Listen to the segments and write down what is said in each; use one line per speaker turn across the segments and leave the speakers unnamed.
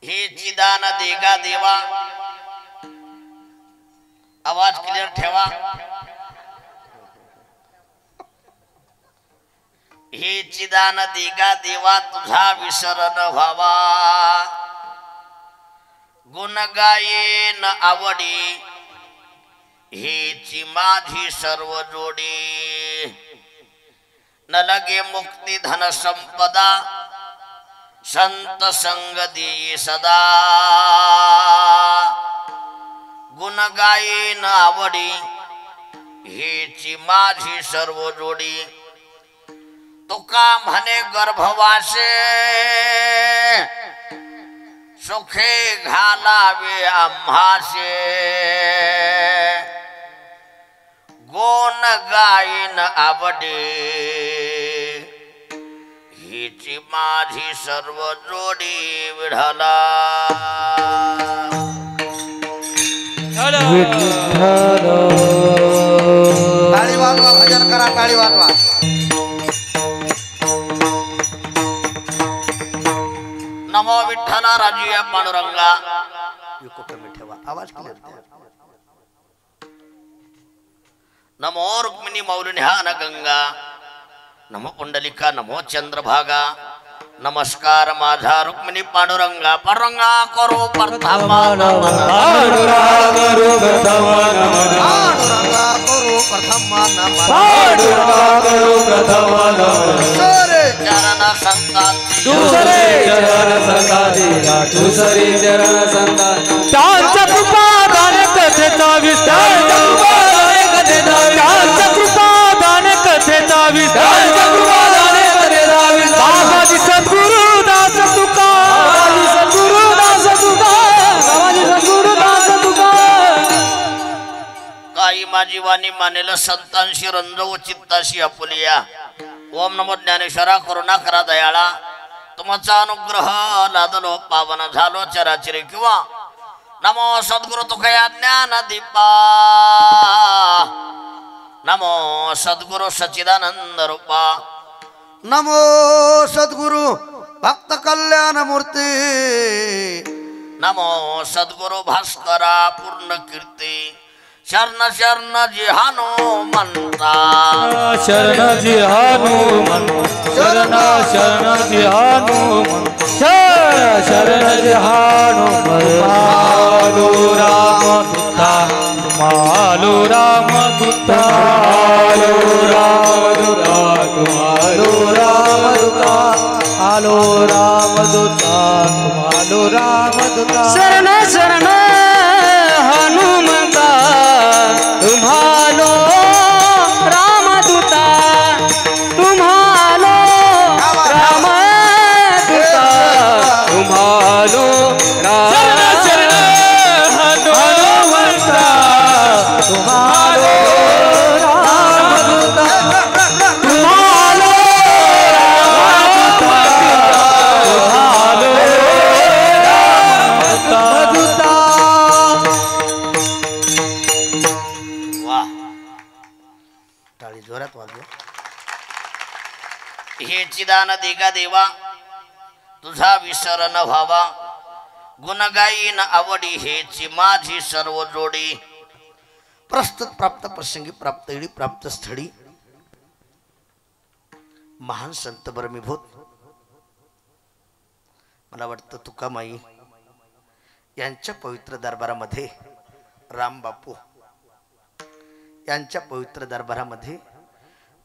हे चिदान देगा देवा, आवाज क्लियर ठेवा। हे चिदान देगा देवा, तुझा विसर न व्हावा, गुण गायेन आवडी, हेची माझी सर्व जोडी, न लगे मुक्ती धन संपदा, संत संग देई सदा, गुण गायेन आवडी, हेची माझी सर्व जोडी, तुका म्हणे गर्भवासे, सुखे घालावे आम्हासे, गुण गायेन आवडे, हिची माझी सर्व जोडी विढला।
टाळी वाजवा, भजन करा, टाळी वाजवा।
नमो विठ्ठला राजिया पांडुरंगा,
ठेवा, आवाज क्लियर द्या।
नमो रुक्मिणी मौलिन्यान गंगा, नमो पुंडलिका, नमो चंद्रभागा, नमस्कार माझा रुक्मिणी पांडुरंगा, पांडुरंगा करो प्रथम नमन,
पांडुरंगा करो प्रथम नमन,
पांडुरंगा करो प्रथम नमन,
पांडुरंगा करो प्रथम नमन,
चरण संतान
दुसरे चरण संतानीला, दुसरे चरण संतान, त्यांच्या कृपादान कथेचा विस्तार, त्यांच्या कृपादान कथेचा विस्तार, बाबाजी सद्गुरु दास तुका, बाबाजी सद्गुरु दास तुका, बाबाजी सद्गुरु दास तुका,
काही माझी वाणी मानेल संतांशी रंजव चित्ताशी आपुलिया। ओम नमो ज्ञानेश्वरा, करुणा करा दयाळा, तुमचा अनुग्रह लादलो पावन झालो चराचरी किंवा, नमो सद्गुरु तुकया ज्ञान दीपा, नमो सद्गुरु सच्चिदानंद रूपा,
नमो सद्गुरु भक्त कल्याण मूर्ती,
नमो सद्गुरु भास्करा पूर्ण कीर्ती, शरण शरण जिहानो म्हणता,
शरण जिहानुमन, शरण शरण जिहानुमन, शरण जिहानुमन, मालो राम दूता, मालो राम दूता, मालो राम दूता, मालो राम दूता, मालो राम दूता, मालो राम दूता, शरण शरण हनुमंता, तुम्हालो रामदूता, तुम्हालो रामदूता, तुम्हालो हनुमंता, तुम्हालो रामदूता, तुम्हालो रामदूता।
टाळी जोरात वाजवा।
हे चिदान देगा देवा, तुझा विसर न व्हावा, गुण गायीन आवडी, हेची माझी सर्व जोडी,
प्रस्तुत प्राप्त प्रसंगी, प्राप्त वेळी, प्राप्त स्थळी महान संत ब्रह्मीभूत, मला वाटतं तुकामाई यांच्या पवित्र दरबारामध्ये, राम बापू यांच्या पवित्र दरबारामध्ये,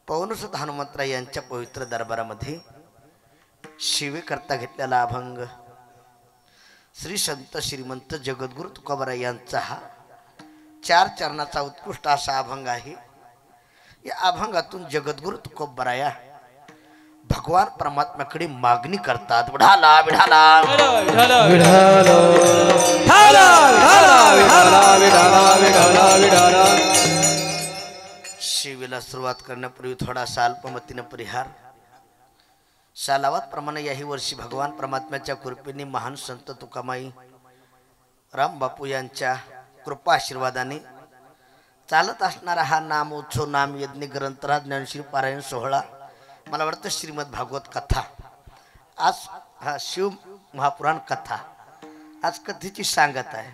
पवनसुत हनुमंतराव यांच्या पवित्र दरबारामध्ये शिवेकरता घेतलेला अभंग श्री संत श्रीमंत जगद्गुरु तुकोबाराय यांचा हा 4 चरणाचा उत्कृष्ट असा अभंग आहे। या अभंगातून जगद्गुरु तुकोबाराय भगवान परमात्म्याकडे मागणी करतात, विढाला विढाला
विढाला विढाला विढाला विढाला विढाला विढाला।
शिवेला सुरुवात करण्यापूर्वी थोडासा अल्पमतीने परिहार। सालावात प्रमाणे याही वर्षी भगवान परमात्म्याच्या कृपेने महान संत तुकामाई राम बापू यांच्या कृपा आशीर्वादाने चालत असणारा हा नाम उत्सव, नाम यज्ञ, ग्रंथराज, ज्ञानश्री पारायण सोहळा, मला वाटतं श्रीमद भागवत कथा, आज हा शिव महापुराण कथा आज कथेची सांगत आहे.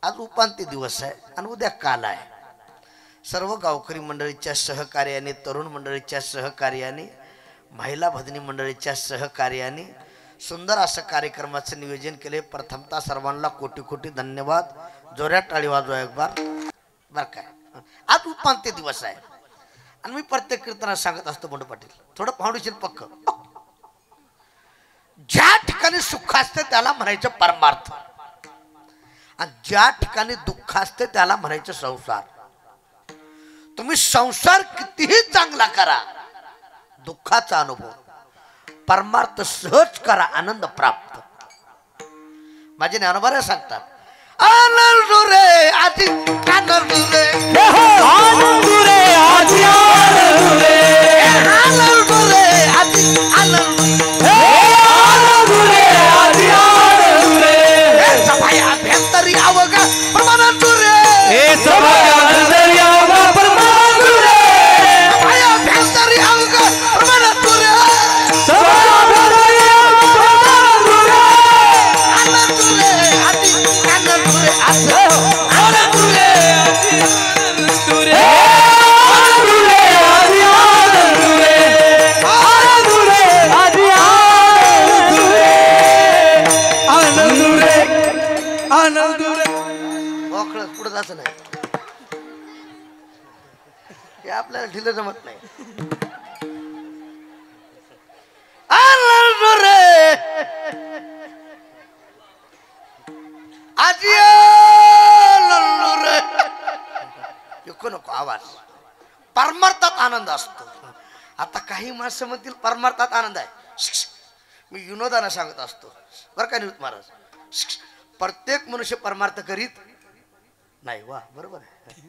आज उपांत्य दिवस आहे आणि उद्या काल आहे. सर्व गावकरी मंडळीच्या सहकार्याने, तरुण मंडळीच्या सहकार्याने, महिला भजनी मंडळीच्या सहकार्याने सुंदर असं कार्यक्रमाचं नियोजन केले. प्रथमतः सर्वांना कोटी कोटी धन्यवाद. जोऱ्यात टाळी वाजवा एक बार. बरं काय, आज उपांत्य दिवस आहे आणि मी प्रत्येक कीर्तनात सांगत असतो बंडू पाटील, थोडं फाउंडेशन पक्क. ज्या ठिकाणी सुख असते त्याला म्हणायचं परमार्थ आणि ज्या ठिकाणी दुःख असते त्याला म्हणायचं संसार. तुम्ही संसार कितीही चांगला करा, दुःखाचा अनुभव, परमार्थ सहज करा, आनंद प्राप्त. माझे ज्ञानोबा सांगतात, आनंद रे आधी आनंद रे,
आनंद रे आजी आनंद रे,
आनंद रे आधी आनंद
रे आजी आनंद रे,
सभाया अभ्यंतरी अवघा प्रमाणात रे,
हे सभाया अभ्यंतरी अवघा प्रमाणात रे,
सभाया अभ्यंतरी अवघा प्रमाणात रे,
सभाया अभ्यंतरी अवघा प्रमाणात रे,
आनंद रे आधी आनंद रे
आनंद रे आजी आनंद रे, आनंद रे आजी आनंद रे, आनंद रे आजी आनंद रे, आनंद रे आनंद रे.
मोकळं पुढे जायचं नाही, हे आपल्याला ढिलं जमत नाही. आनंद रे आजी आनंद रे, नको नको आवाज. परमार्थात आनंद असतो. आता काही माणसं म्हणतील परमार्थात आनंद आहे. मी विनोदानं सांगत असतो बरं का निवृत्त महाराज. प्रत्येक मनुष्य परमार्थ करीत नाही. वा बरोबर आहे,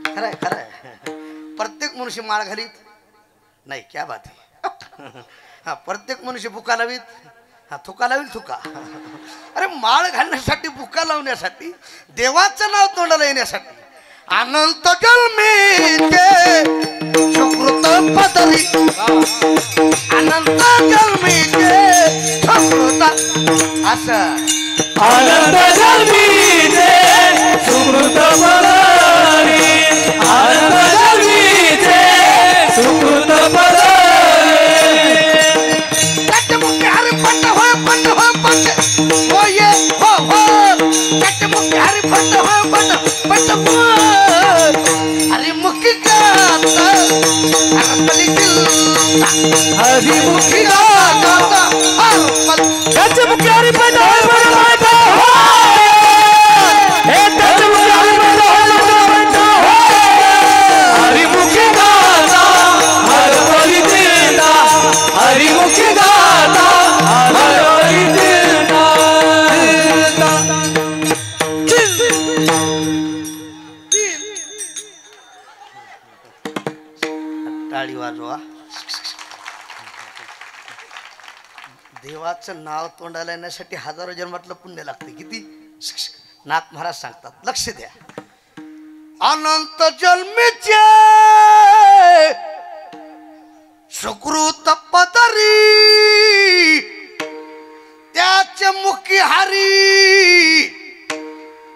खरं आहे खरं आहे. प्रत्येक मनुष्य माळ घालीत नाही. क्या बात आहे. हा, प्रत्येक मनुष्य बुका लावीत, हा थुका लावील थुका. अरे माळ घालण्यासाठी, बुका लावण्यासाठी, देवाचं नाव तोंडाला येण्यासाठी. अनंत जन्मीचे सुकृत पदरी, अनंत जन्मीचे सुकृत असं,
आनंद जन्मीचे सुकृत पदरी, आनंद जन्मीचे सुकृत पदरी.
मुख्य हरी पंड होय पंड होय पंड होय हो हो, मुख्य हरी पंड होय पंड पंड हरी मुखी गाता हरपली दिलता,
हरी मुखी
गाता
गाता त्याचे मुख्य हरी पंड होय पंड होय, हे त्याचे मुख्य हरी पंड होय पंड होय, हरी मुखी गाता हरपली दिलता, हरी मुखी गाता हरपली दिलता.
टाळी वाजवा. देवाचं नाव तोंडाला येण्यासाठी हजारो जन्मातलं पुण्य लागते. किती? नाथ महाराज सांगतात, लक्ष द्या. अनंत जन्मीचे सुकृत पदरी, त्याचे मुखी हरी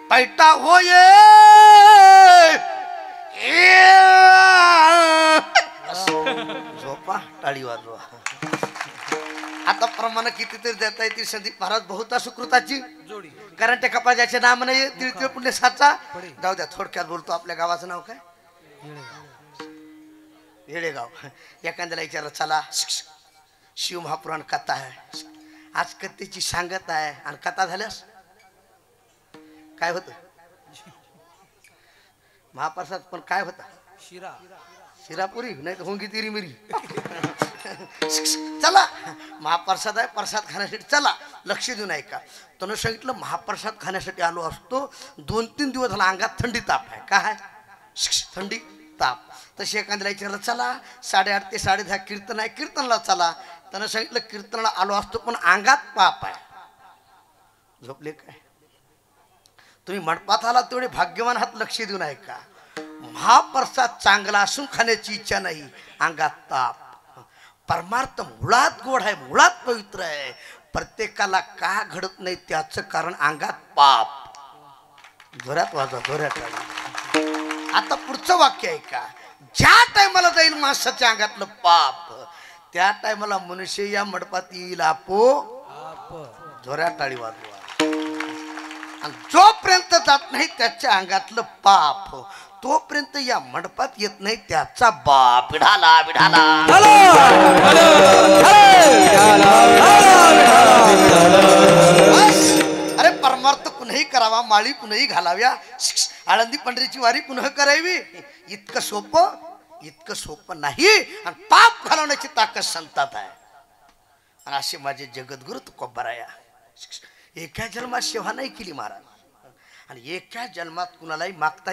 पैटा होय. झोपा, टाळी वाजवा. आता प्रमाण कितीतरी देता येतील. संदीप महाराज बहुता सुकृताची जोडी, कारण त्या कपाळाचे नाम नाही. तिळतिळ पुण्य साचा. जाऊ द्या, थोडक्यात बोलतो. आपल्या गावाचं नाव काय? येळेगाव. एखाद्याला विचारलं, चला शिव महापुराण कथा आहे, आज कथेची सांगत आहे, आणि कथा झाल्यास काय होत? महाप्रसाद. पण काय होता? शिरा, शिरापुरी नाही तर होंगी तिरी मिरी. चला महाप्रसाद आहे, प्रसाद खाण्यासाठी चला. लक्ष देऊन ऐका. त्यानं सांगितलं महाप्रसाद खाण्यासाठी आलो असतो. 2-3 दिवस झाला अंगात थंडी ताप आहे. काय थंडी ताप? तशी एखाद्याला विचारलं, चला 8:30 ते 10:30 कीर्तन आहे, कीर्तनला चला. त्यानं सांगितलं कीर्तनाला आलो असतो पण अंगात पाप आहे. झोपले काय? तुम्ही मंडपात आला तेवढे भाग्यवान हात. लक्ष देऊन ऐका. महाप्रसाद चांगला असून खाण्याची इच्छा नाही, अंगात ताप. परमार्थ मुळात गोड आहे, मुळात पवित्र आहे. प्रत्येकाला का घडत नाही त्याचं कारण अंगात पाप. जोरात वाजवा, जोरात वाजवा. आता पुढचं वाक्य आहे का, ज्या टायमाला जाईल माणसाच्या अंगातलं पाप त्या टायमाला मनुष्य या मंडपात येईल आपो. जोरात टाळी वाजवा. आणि जोपर्यंत जात नाही त्याच्या अंगातलं पाप तोपर्यंत या मंडपात येत नाही त्याचा बाप. विढाला विढाला अरे परमार्थ कुणीही करावा, माळी कुणीही घालाव्या, आळंदी पंढरीची वारी पुन्हा करावी, इतकं सोपं नाही. आणि पाप घालवण्याची ताकद संतात आहे. आणि असे माझे जगद्गुरु तुकोबाराया एका जन्मात सेवा नाही केली महाराज. आणि एका जन्मात कुणालाही मागता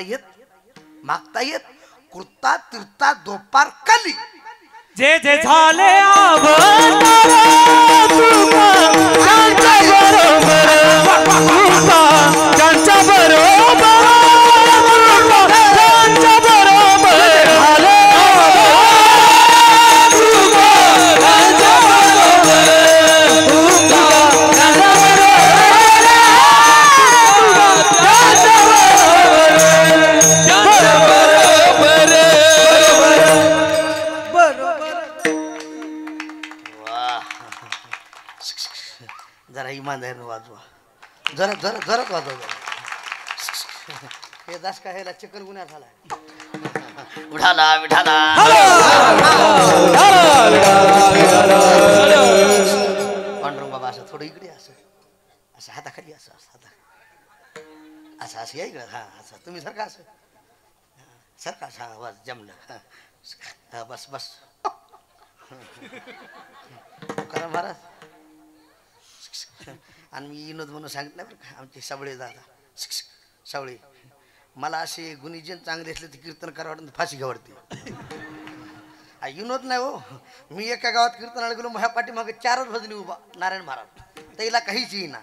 येत कृता तीर्था दोपार कली
जे जे झाले त्यांच्या बरोबर
जरा इमानदारीनं वाजवा, जरा जरा जराच वाजवा. हे दास का ह्याला चिकन गुन्हा झाला.
विठाला विठाला
पांडुरंग बाबा असं थोडं इकडे असं हाताखाली असं या इकडे. हा असं तुम्ही सारखं सारखा हा बस जमलं. हा बस बस करा महाराज. आणि मी विनोद म्हणून सांगितलं बरं का, आमचे सावळे दादा सावळे मला असे गुणीजन चांगले असले तर कीर्तन करावं फाशी घ्यावडते. विनोद नाही हो. मी एका गावात कीर्तनाला गेलो, माझ्या पाठीमागे 4 भजनी उभा नारायण महाराज. त्याला काहीच येईना.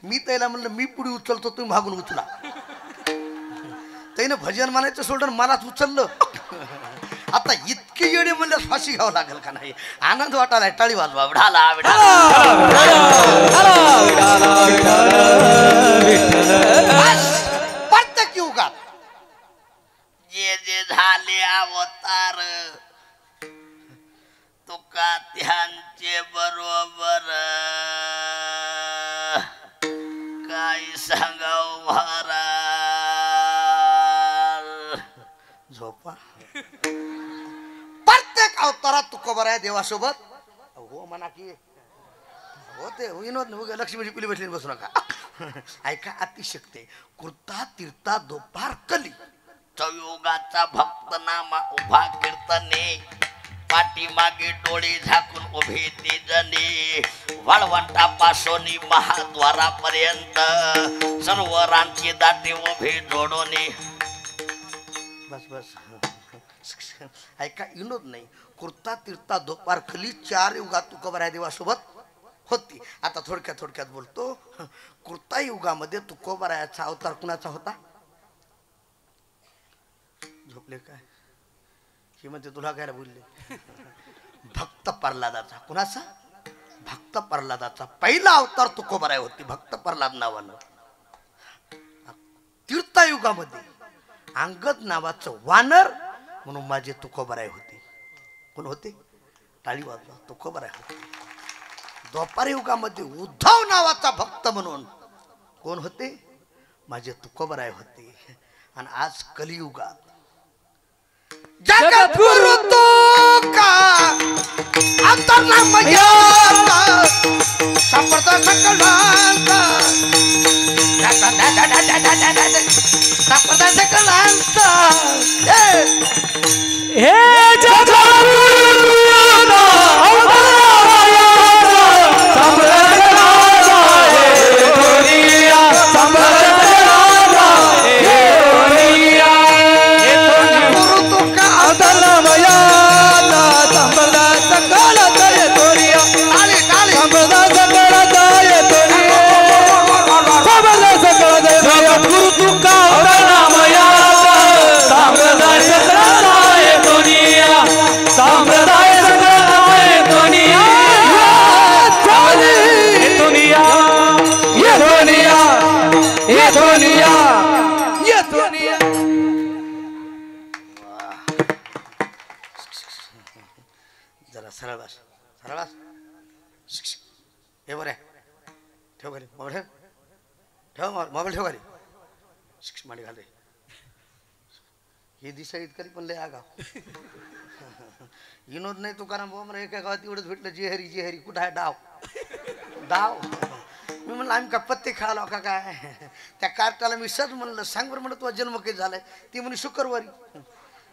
मी त्याला म्हणलं मी पुढे उचलतो तुम्ही मागून उचला. त्यानं भजन म्हणायचं सोडून मलाच उचललं. आता इतके येडे म्हणल्यास फाशी घ्यावं लागेल का नाही. आनंद वाटायला टाळी वाजवा. विढाला प्रत्येक युगात
जे जे झाले अवतार तुका त्यांचे बरोबर काय सांगाव महाराज.
झोपा. प्रत्येक अवतारात तुकोबाराया देवासोबत हो म्हणा की हो. ते विनोद लक्ष्मीची पिली बसली बसू नका. ऐका अतिशक्ती कृता तीर्था दोपार कली
चौयोगाचा भक्त नामा उभा कीर्तने पाठीमागे डोळे झाकून उभे ते जणे वाळवंटापासून महाद्वारापर्यंत सरोवरांची दाटे उभे जोडोने.
बस बस ऐका विनोद नाही. कृता तीर्था दोपार खली 4 युगात तुकोबाराया देवासोबत होती. आता थोडक्यात बोलतो. कृता युगामध्ये तुकोबारायाचा अवतार कुणाचा होता. झोपले काय ही म्हणते तुला काय बोलले. भक्त प्रल्हादाचा. कुणाचा. भक्त प्रल्हादाचा पहिला अवतार तुकोबाराया होती भक्त प्रल्हाद नावानं. तीर्थयुगामध्ये अंगद नावाचं वानर म्हणून माझे तुकोबाराय होते. कोण होते. टाळी वाजवा. तुकोबाराय होते. द्वापार युगामध्ये उद्धव नावाचा भक्त म्हणून कोण होते. माझे तुकोबाराय होते. आणि आज कलियुगात जगद्गुरु तुका अंतरला मयाचा संपर्क सकलांचा संपर्क सकलांचा
हे येथून या
जरा सरळ बस सरळ बस हे बरे ठेव घरी मोबाईल ठेव मोबाईल ठेव घरी माडी घाल रे हे दिसा इतकरी पण लय आगाव विनोद नाही तुकाराम बोम रे एका गावात एवढंच भेटलं जे हरी कुठं आहे डाव डाव मी म्हणलं आम्ही का पत्ते खेळालो का काय त्या कार्टाला मी सहज म्हणलं सांग बरं म्हणलं तुझा जन्म काही झालाय ती म्हणे शुक्रवारी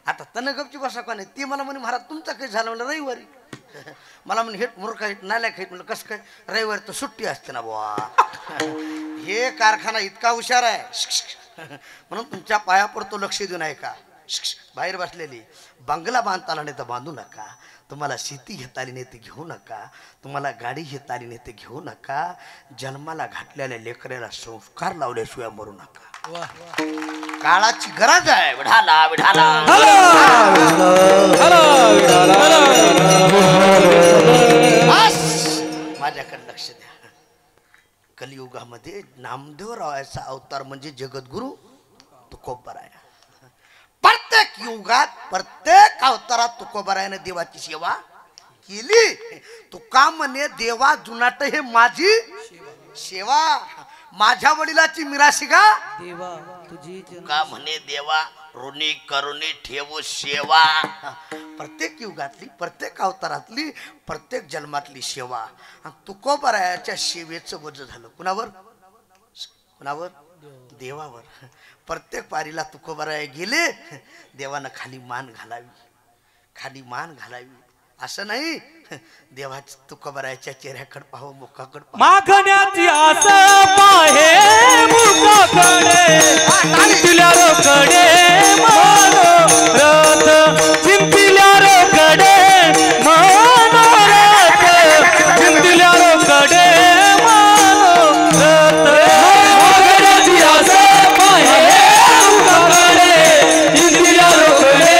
आता तन गपची बसा का नाही ती मला म्हणे महाराज तुमचा काही झालं म्हणलं रविवारी मला म्हणे हेट मूर्खा हेट नालायक हेट म्हणलं कसं काय रविवारी तर सुट्टी असते ना बुवा हे कारखाना इतका हुशार आहे म्हणून तुमच्या पाया पडतो लक्ष देऊ नये का बाहेर बसलेली बंगला बांधताना नाही तर बांधू नका तुम्हाला शेती घेता आली नाही ते घेऊ नका तुम्हाला गाडी घेता आली नाही ते घेऊ नका जन्माला घातलेल्या लेकराला संस्कार लावल्याशिवाय मरू नका काळाची गरज आहे विढाला विढाला माझ्याकडे लक्ष द्या कलियुगामध्ये नामदेवरावाचा अवतार म्हणजे जगद्गुरु तुकोबराया प्रत्येक युगात प्रत्येक अवतारात तुकोबरायाने देवाची सेवा केली तुका म्हणे देवा जुनाट हे माझी सेवा माझ्या वडिलाची मिराशी का
देवा तुझी
का म्हणे देवा ऋणी करुणी ठेवू सेवा
प्रत्येक युगातली प्रत्येक अवतारातली प्रत्येक जन्मातली सेवा तुकोबरायाच्या सेवेचं वज झालं कुणावर कुणावर देवावर प्रत्येक पारीला तुकोबराया गेले देवानं खाली मान घालावी असं नाही देवाच्या तुकोबरायाच्या चेहऱ्याकडे पाहावं मुखाकडे
मागण्याची आस पाहे मुखाकडे चिंतिल्या रोकडे मनोरथ चिंतिल्या रोकडे मनोरथ चिंतिल्या रोकडे मनोरथ मागण्याची आस पाहे मुखाकडे चिंतिल्या रोकडे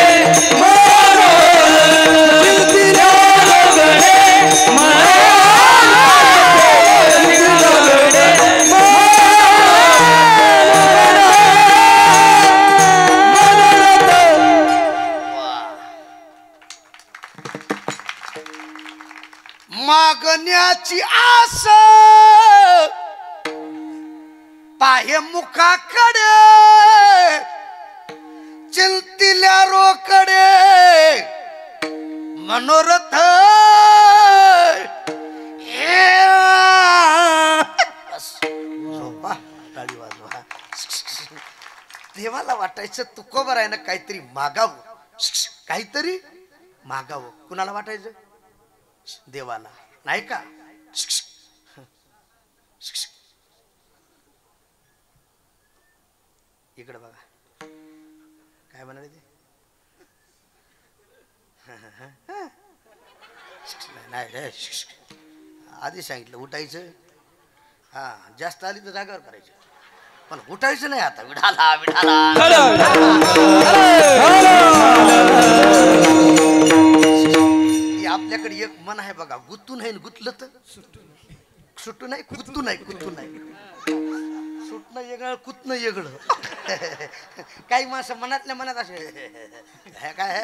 मनोरथ चिंतिल्या
मागण्याची आस पाहे मुखाकडे चिंतिल्या रोकडे मनोरथ झोपा टाळी वाजवा देवाला वाटायचं तुकोबरायानं काहीतरी मागावं काहीतरी मागावं कुणाला वाटायचं देवाला नाही का इकडे बघा काय म्हणाले ते नाही रे आधी सांगितलं उठायचं हा जास्त आली तर जागेवर करायचं पण उठायचं नाही आता
विढाला विढाला
आपल्याकडे एक मन आहे बघा गुत्तू नाही गुतलं तर सुटू नाही कुत्तू नाही सुटणं वेगळं कुतणं वेगळं काही माणसं मनातल्या मनात असे काय आहे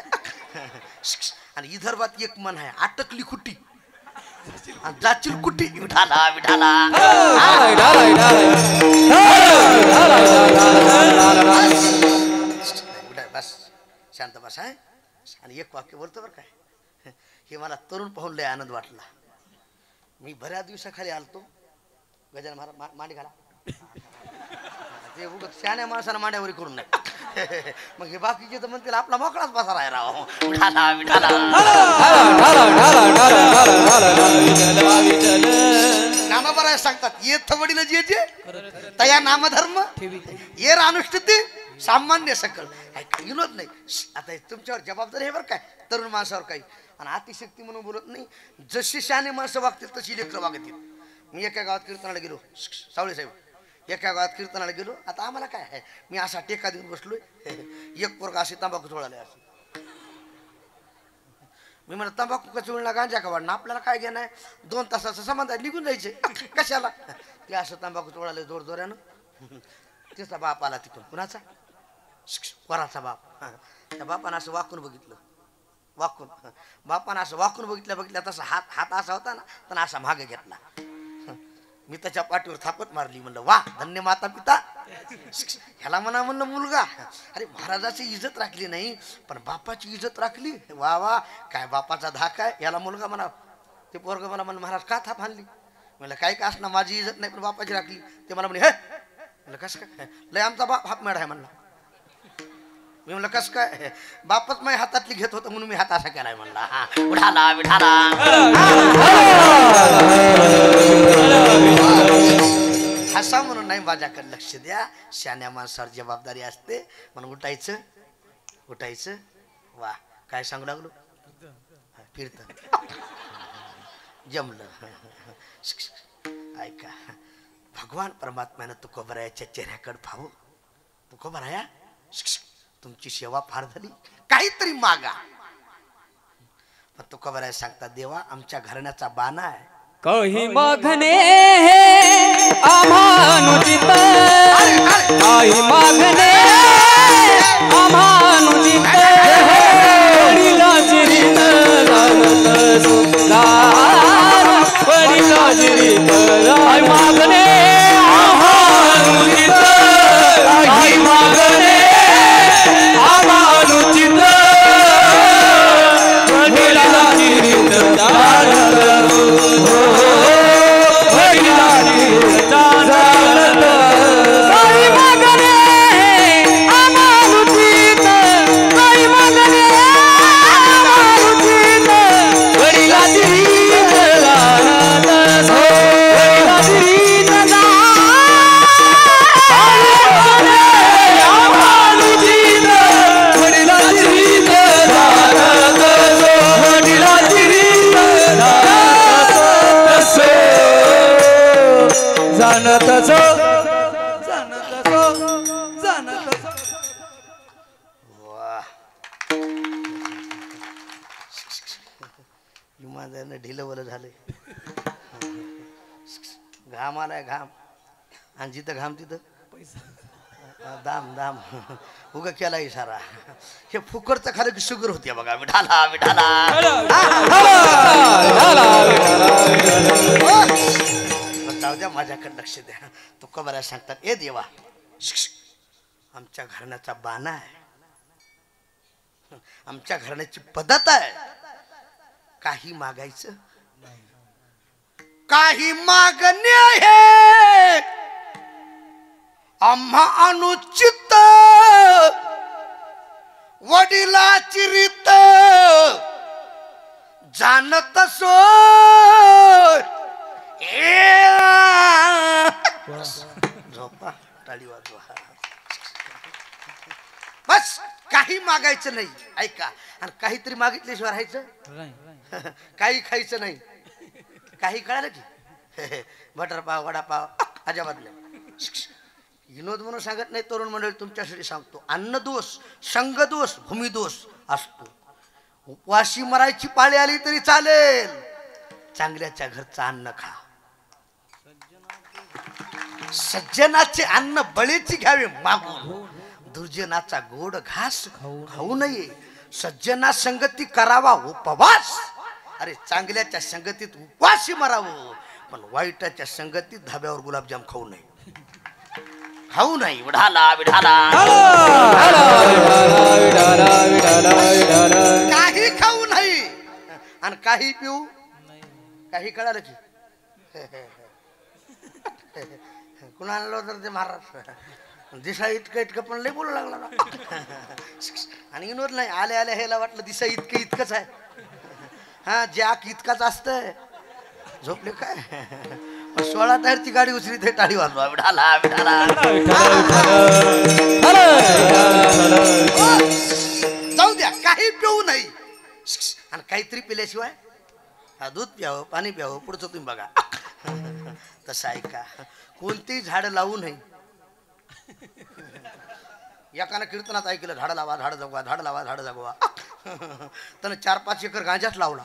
आणि विदर्भात एक मन आहे अटकली कुट्टी आणि जाचील कुट्टी
विढाला विढाला
बस शांत बस आहे आणि एक वाक्य बोलतो बरं काय हे मला तरुण पाहून लय आनंद वाटला मी बऱ्याच दिवसाखाली आलतो गजानन महाराज मांडी घाला ते उगत शहाण्या माणसाला मांड्यावरी करून नाही मग हे बाकीचे तर म्हणतील आपला मोकळाच बसा राय राव
विढाला विढाला
नामबराय सांगतात ये थवडीला जे जे तया नामधर्म ये अनुष्ठिती सामान्य सकल विनोद नाही आता तुमच्यावर जबाबदारी आहे बरं काय तरुण माणसावर काही आणि अतिशक्ती म्हणून बोलत नाही जशी शहाणे माणसं वागतील तशी लेकरं वागतील मी एका गावात कीर्तनाला गेलो सावळे साहेब एका गावात कीर्तनाला गेलो आता आम्हाला काय आहे मी असा टेका देऊन बसलोय एक पोरगा असे तंबाखू चोळाले असं मी म्हणत तंबाखू का चोळला गांजा का वाढणं आपल्याला काय घेणं आहे 2 तासाचा संबंध आहे निघून जायचे कशाला ते असं तंबाखू चोळाले जोर जोरानं तिचा बाप आला तिथून. कुणाचा? वराचा बाप. त्या बापानं असं वाकून बघितलं. वाकून बापानं असं वाकून बघितल्या तसा हात असा होता ना, तर असा मागे घेतला. मी त्याच्या पाठीवर थापट मारली. म्हणलं वा धन्य माता पिता. ह्याला म्हणलं मुलगा. अरे महाराजाची इज्जत राखली नाही पण बापाची इज्जत राखली. वा वा काय बापाचा धाक आहे. याला मुलगा म्हणा. ते पोरग मला म्हणलं महाराज का थाप आणली. म्हणलं काय का असणार माझी इज्जत नाही पण बापाची राखली. ते मला म्हणे हे म्हणलं कसं काय. लय आमचा बाप हात मेढ आहे म्हणला. मी म्हणलं कसं काय. बापच माझ्या हातातली घेत होतं म्हणून मी हात असा केलाय म्हणला. हा विठाला विठाला. हसा म्हणून नाही माझ्याकडे लक्ष द्या. शहाण्या माणसावर जबाबदारी असते म्हणून उठायचं उठायचं. वा काय सांगू लागलो. फिरत जमलं. ऐका भगवान परमात्म्यानं तुकोबरायाच्या चेहऱ्याकडे पाहू. तुकोबराया तुमची सेवा फार झाली काहीतरी मागा. पण तुकोबराया सांगतात देवा आमच्या घराण्याचा बाणा आहे.
काही मागणे आम्हानुचित काही मागणे आम्हानुचित वडिलांची रीत जाणत सुद्धार वडिलांची रीत काही मागणे आम्हानुचित काही मागणे आम्हानुचित वडिलांची रीत जाणत
ढिलं वलं झालंय. घाम आलाय घाम. आणि जिथं घाम तिथं दाम दाम उगा केला इशारा. हे फुकटचं खालं की शुगर होती बघा. विठाला विठाला. जाऊ द्या माझ्याकडे लक्ष द्या. तुका बऱ्या सांगतात ए देवा आमच्या घराण्याचा बाणा आहे. आमच्या घराण्याची पद्धत आहे. काही मागायचं काही मागणे आहे आम्हा अनुचित वडिलाची रीत जाणत सो. झोपा टाळी वाजवा. बस काही मागायचं नाही. ऐका आणि काहीतरी मागितल्याशिवाय राहायचं. काही खायचं नाही. काही कळालं की बटर पाव वडापाव अजिबात नाही. विनोद म्हणून सांगत नाही तरुण मंडळी तुमच्यासाठी सांगतो. अन्नदोष संगदोष भूमिदोष असतो. उपवाशी मरायची पाळी आली तरी चालेल. चांगल्याच्या घरचं अन्न खा. सज्जनाचे अन्न बळीची घ्यावे मागून. दुर्जनाचा गोड घास खाऊ नये. सज्जना संगती करावा उपवास. अरे चांगल्याच्या संगतीत उपवासी मरावं पण वाईटाच्या संगतीत धाब्यावर गुलाबजाम खाऊ नये. खाऊ नाही. विढाला विढाला. काही खाऊ नाही आणि काही पिऊ काही. कळालं की कुणाला तर ते महाराज दिसा इतकं इतकं पण लय बोलू लागला ना. आणि विनोद नाही आले आले ह्याला वाटलं दिसा इतकं इतकंच आहे. हा जॅक इतकाच असतंय. झोपले काय 16 टायरची गाडी उचली ते टाळी वाजवा. विठाला विठाला. जाऊ द्या काही पिऊ नाही आणि काहीतरी पिल्याशिवाय दूध प्यावं पाणी प्यावं पुढचं तुम्ही बघा. तसं ऐका कोणतेही झाड लावू नये. एकानं कीर्तनात ऐकलं झाड लावा झाड जगवा झाड लावा झाड जगवा. त्यानं 4-5 एकर गांजाच लावला.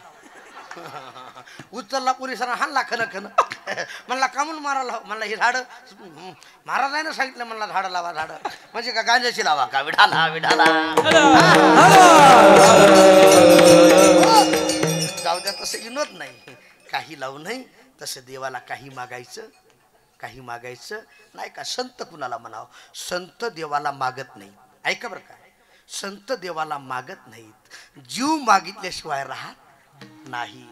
उचलला पोलिसांना हाणला खन खन. म्हणला कामून मारायला म्हणला हे झाड महाराज नाही ना सांगितलं म्हणला झाडं लावा झाडं म्हणजे का गांजाची लावा का विठाला विठाला. जाऊ द्या तसं विनोद नाही काही लावू नाही तसं देवाला काही मागायचं नाही का. संत कुणाला म्हणावं संत देवाला मागत नाही. ऐका बरं का संत देवाला मागत नाहीत जीव मागितल्याशिवाय राहत नाही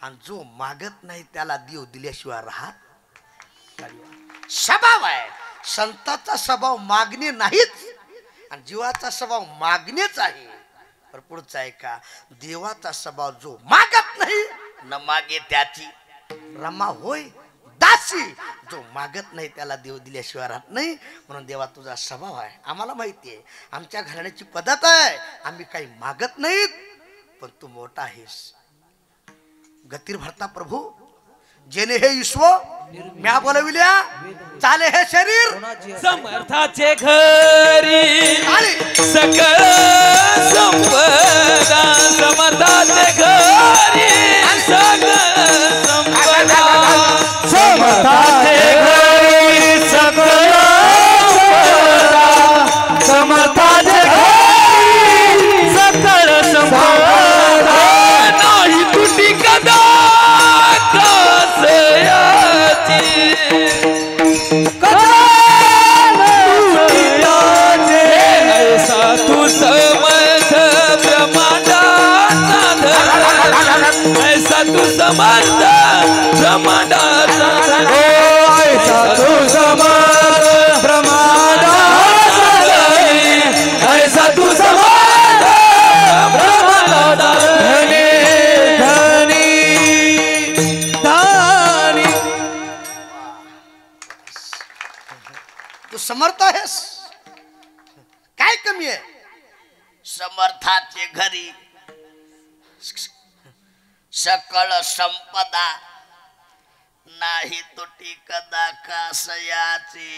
आणि जो मागत नाही त्याला देव दिल्याशिवाय राहत. स्वभाव आहे संताचा स्वभाव मागणे नाहीच आणि जीवाचा स्वभाव मागणेच आहे. पण पुढचा आहे का देवाचा स्वभाव जो मागत नाही
न मागे त्याची
रमा होय दासी. जो मागत नाही त्याला देव दिल्याशिवाय राहत नाही. म्हणून देवा तुझा स्वभाव आहे आम्हाला माहिती आहे आमच्या घराण्याची पद्धत आहे आम्ही काही मागत नाहीत पण तू मोठा आहेस. गतीर भरता प्रभू जेने हे विश्व म्या बोलविल्या चाले हे शरीर
समर्थाचे घरी सकळ संपदा समर्थाचे घरी सकळ संपदा समर्थाचे घरी सकळ संपदा समर्थाचे घरी सकळ संपदा नाही तुटी कदा तू समर्थ ऐसा तू समर्थ ब्रह्मांडाचा ऐसा तू समर्थ ब्रह्मांडाचा ऐसा तू समर्थ ब्रह्मांडाचा धनी
तू समर्थ आहेस काय कमी आहे.
समर्थाचे घरी सकळ संपदा नाही तुटी कदा कासयाची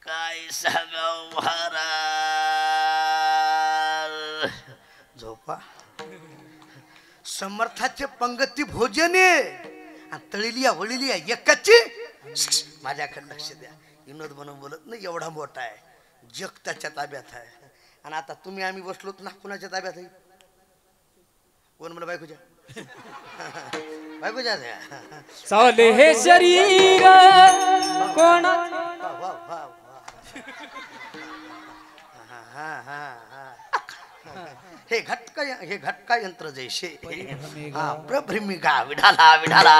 काय सांगाव महाराज.
झोपा समर्थाचे पंगती भोजने आणि तळिलिया वळिलिया एकाची. माझ्याकडे लक्ष द्या विनोद म्हणून बोलत नाही एवढा मोठा आहे जग त्याच्या ताब्यात आहे. आणि आता तुम्ही आम्ही बसलोत ना कुणाच्या ताब्यात आहे कोण म्हणलं बायकोच्या बायकोच्या
चाले हे शरीर कोण
हे घटका यंत्र जैसे प्रभ्रमिका विढाला विढाला.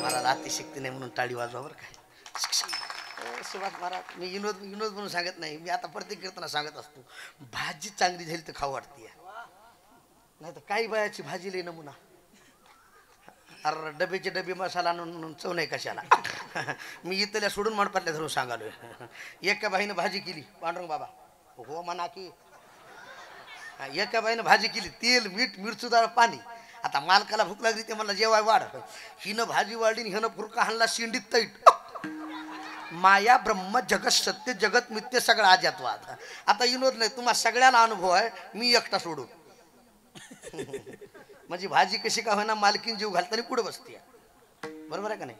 मला राती शक्ती नाही म्हणून टाळी वाजवावर काय सुभाष महाराज मी विनोद म्हणून सांगत नाही मी आता प्रत्येक कीर्तना सांगत असतो भाजी चांगली झाली तर खाऊ वाटते नाही तर काही बायाची भाजी लई नमुना अरे डबेचे डबे मसाला आणून चव नाही कशाला. मी इथल्या सोडून माडपातल्या धरून सांगालोय. एका बाईनं भाजी केली पांडुरंग बाबा हो म्हणा की एका बाईनं भाजी केली तेल मीठ मिरचूदार पाणी. आता मालकाला भूक लागली ते मला जेवाय वाढ हिनं भाजी वाढली हिनं फुरका हाणला शिंडीत तैट. माया ब्रह्म जगत सत्य जगत मित्य सगळं अजातवाद. आता विनोद नाही तुम्हाला सगळ्याला अनुभव आहे मी एकटा सोडू. म्हणजे भाजी कशी का होईना मालकीन जीव घालताना पुढे बसते बरोबर आहे का नाही.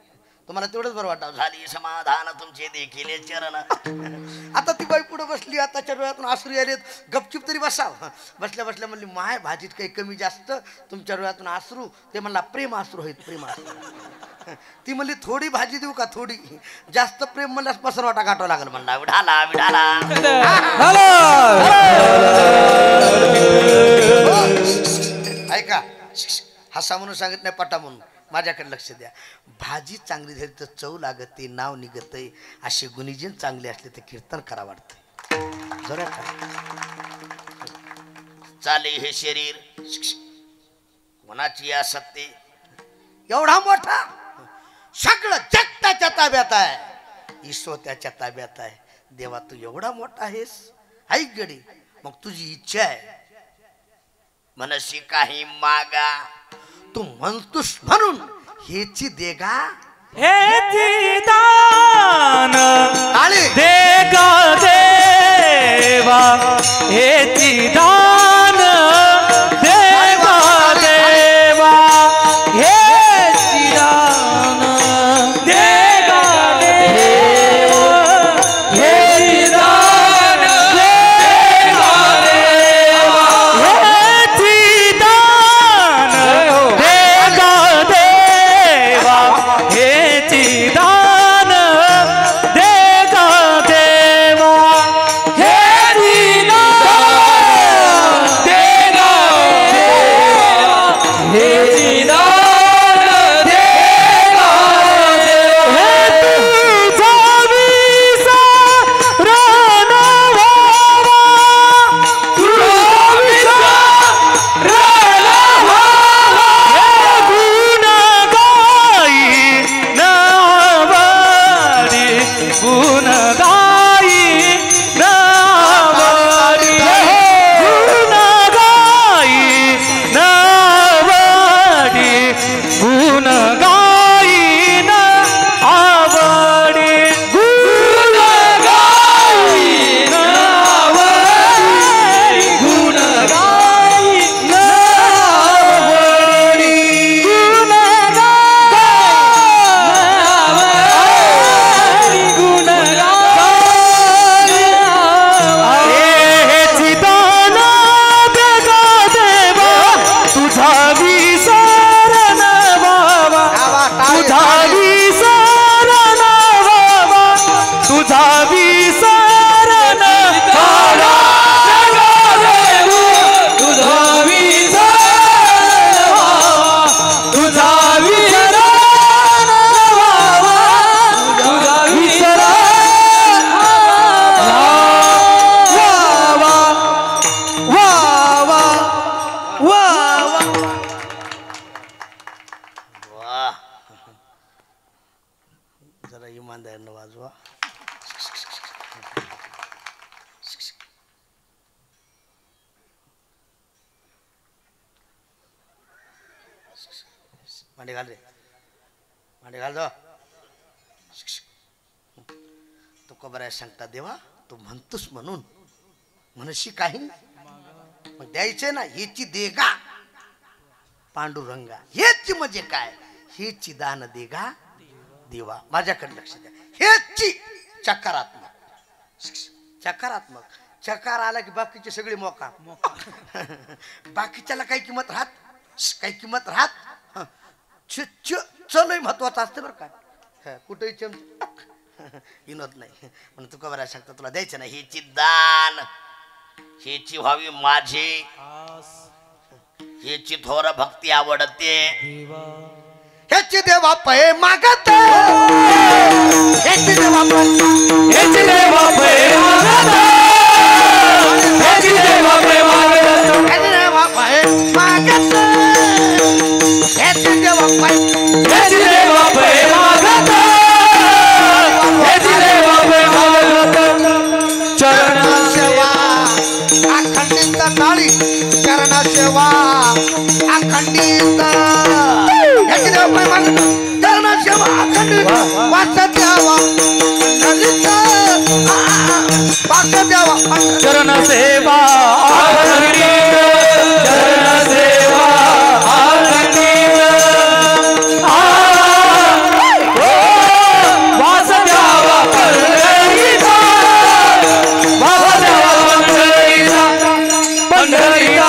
तुम्हाला तेवढंच बरं वाटतं
झाली समाधान तुमचे देखील चरण.
आता ती बाई पुढे बसली आताच्या डोळ्यातून आसरू आलेत गपचूप तरी बसाव. बसल्या बसल्या म्हणली माय भाजीत काही कमी जास्त तुमच्या डोळ्यातून आसरू ते म्हणला प्रेम आसरू आहेत प्रेम आसरू. ती म्हणली थोडी भाजी देऊ का थोडी जास्त प्रेम म्हणल्यास पसरवाटा गाठावा लागल म्हणला
विढाला विढाला.
ऐका हसा म्हणून सांगित नाही पटा म्हणून माझ्याकडे लक्ष द्या. भाजी चांगली झाली तर चव लागते नाव निघतय असे गुणीजन चांगले असले तर कीर्तन करा वाटतंय जरा
चाले हे शरीर कोणाची आसक्ती
एवढा मोठा सगळं जग त्याच्या ताब्यात आहे ईश्वर त्याच्या ताब्यात आहे. देवा तू एवढा मोठा आहेस ऐक गडी मग तुझी इच्छा आहे
मनसी काही मागा
तू म्हणतोस म्हणून हेची देगा
हेची दान
आले
देगा देव देवा हेची दान देवा देवा हेची दान देवा देवा हेची दान देवा देवा हेची दान देवा देवा हेची दान देवा देवा हेची दान देवा देवा हेची दान देवा देवा हे तुझा विसर नव्हावा तुझा विसर नव्हावा हे गुण गाई नावाडी गुण गाई नावाडी गुण गाई नावाडी गुण गाई नावाडी गुण गाई नावाडी गुण गाई नावाडी गुण गाई गुण गाई हेची दान देवा देवा तुझा विसर नव्हावा तुझा विसर नव्हावा तुझा विसर नव्हावा तुझा विसर तुझा विसर नव्हावा तुझा विसर वावा वावा वावा
वा जरा इमानदारीनं वाजवा. मांडे घाल रे मांडे घाल जा. तू बऱ्या सांगता देवा तू म्हणतोस म्हणून म्हणशी काही मग द्यायचे ना हेची देगा पांडुरंगा हेची म्हणजे काय हेची दान देगा देवा. माझ्याकडे लक्ष द्या हेची चकारात्मक चकारात्मक चकार आला की बाकीचे सगळे मोका बाकीच्याला काही किंमत राहत काही किंमत राहत चलय महत्वाचं असते बरं का. कुठेही चमच विनोद नाही म्हणून तू बऱ्या सांगता तुला द्यायचं नाही
हिची दान हिची व्हावी माझी हिची थोर भक्ती आवडते
ह्याची देवा पै मागत ह्याची देवा पै
हेची देवा प्रेम हेची देवा प्रेम
ह्याची देवा पै मागत ह्याची देवा पै
हेची देवा प्रेम हेची देवा प्रेम चरण
सेवा अखंडित काळी चरण सेवा अखंडित ह्याची देवा पै मागत चरण सेवा अखंडित वाच द्यावा पंढरीत वाच द्यावा
चरण सेवा अखंडित चरण सेवा अखंडित वास द्यावा पंढरीचा वास द्यावा पंढरीचा पंढरीचा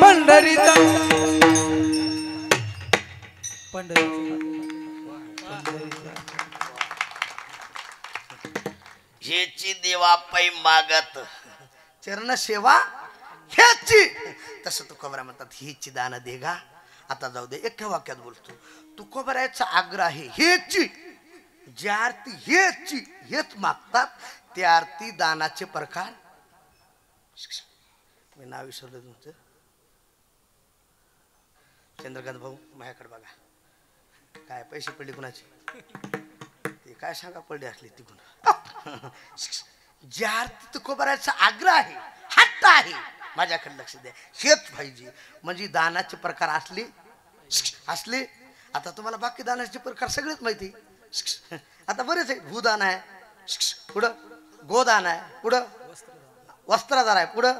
पंढरीचा
हिची देवा पै मागत
चरण सेवा ह्याची तसं तुकोबरा म्हणतात हीची दान देगा. आता जाऊ दे एका वाक्यात बोलतो तुकोबराचा आग्रह आहे हेची ज्या आरती हेची हेच मागतात त्या आरती दानाचे प्रकार. मी नाव विसरलो तुमचं चंद्रकांत भाऊ माझ्याकडे बघा काय पैसे पडले कुणाचे ते काय सांगा पडले असले तिकून ज्या आरती तुकोबराचा आग्रह आहे हट्ट आहे माझ्याकडे लक्ष द्या हेच पाहिजे म्हणजे दानाचे प्रकार असले आता तुम्हाला बाकी दानाचे प्रकार सगळेच माहिती आता बरेच आहे भूदान आहे पुढं गोदान आहे पुढं, वस्त्रदान आहे पुढं,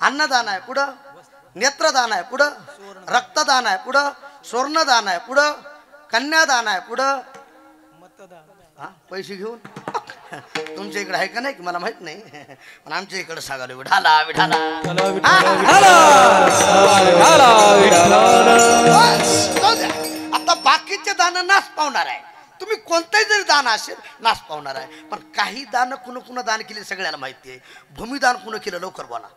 अन्नदान आहे पुढं, नेत्रदान आहे पुढं, रक्तदान आहे पुढं, स्वर्णदान आहे पुढं, कन्यादान आहे पुढं. हा पैसे घेऊन तुमच्या इकडे आहे का नाही की मला माहित नाही, पण आमच्या इकडे सांगाल विठाला विठाला. आता बाकीचे दान नाश पावणार आहे. तुम्ही कोणतंही जरी दान असेल नाश पावणार आहे. पण काही दान कुण दान केली सगळ्याला माहिती आहे. भूमिदान कुण केलं लवकर बोला.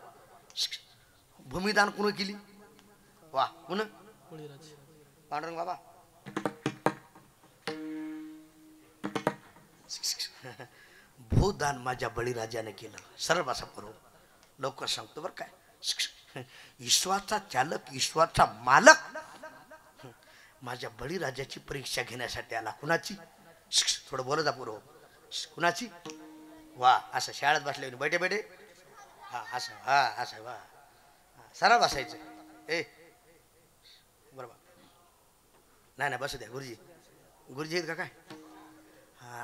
भूमिदान कुण केली? वा कुण? पांडुरंग बाबा. भूदान माझ्या बळीराजाने केलं. सरळ बसा करू लवकर सांगतो बरं काय. ईश्वराचा चालक, ईश्वराचा मालक माझ्या बळीराजाची परीक्षा घेण्यासाठी आला. कुणाची? थोडं बोलत जा पूर्व. कुणाची? वा असं शाळेत बसले बैठे बैठे. हा असं, हा असं वा सरळ बसायचं. ए बरोबर नाही नाही बसू द्या. गुरुजी गुरुजी आहेत का काय?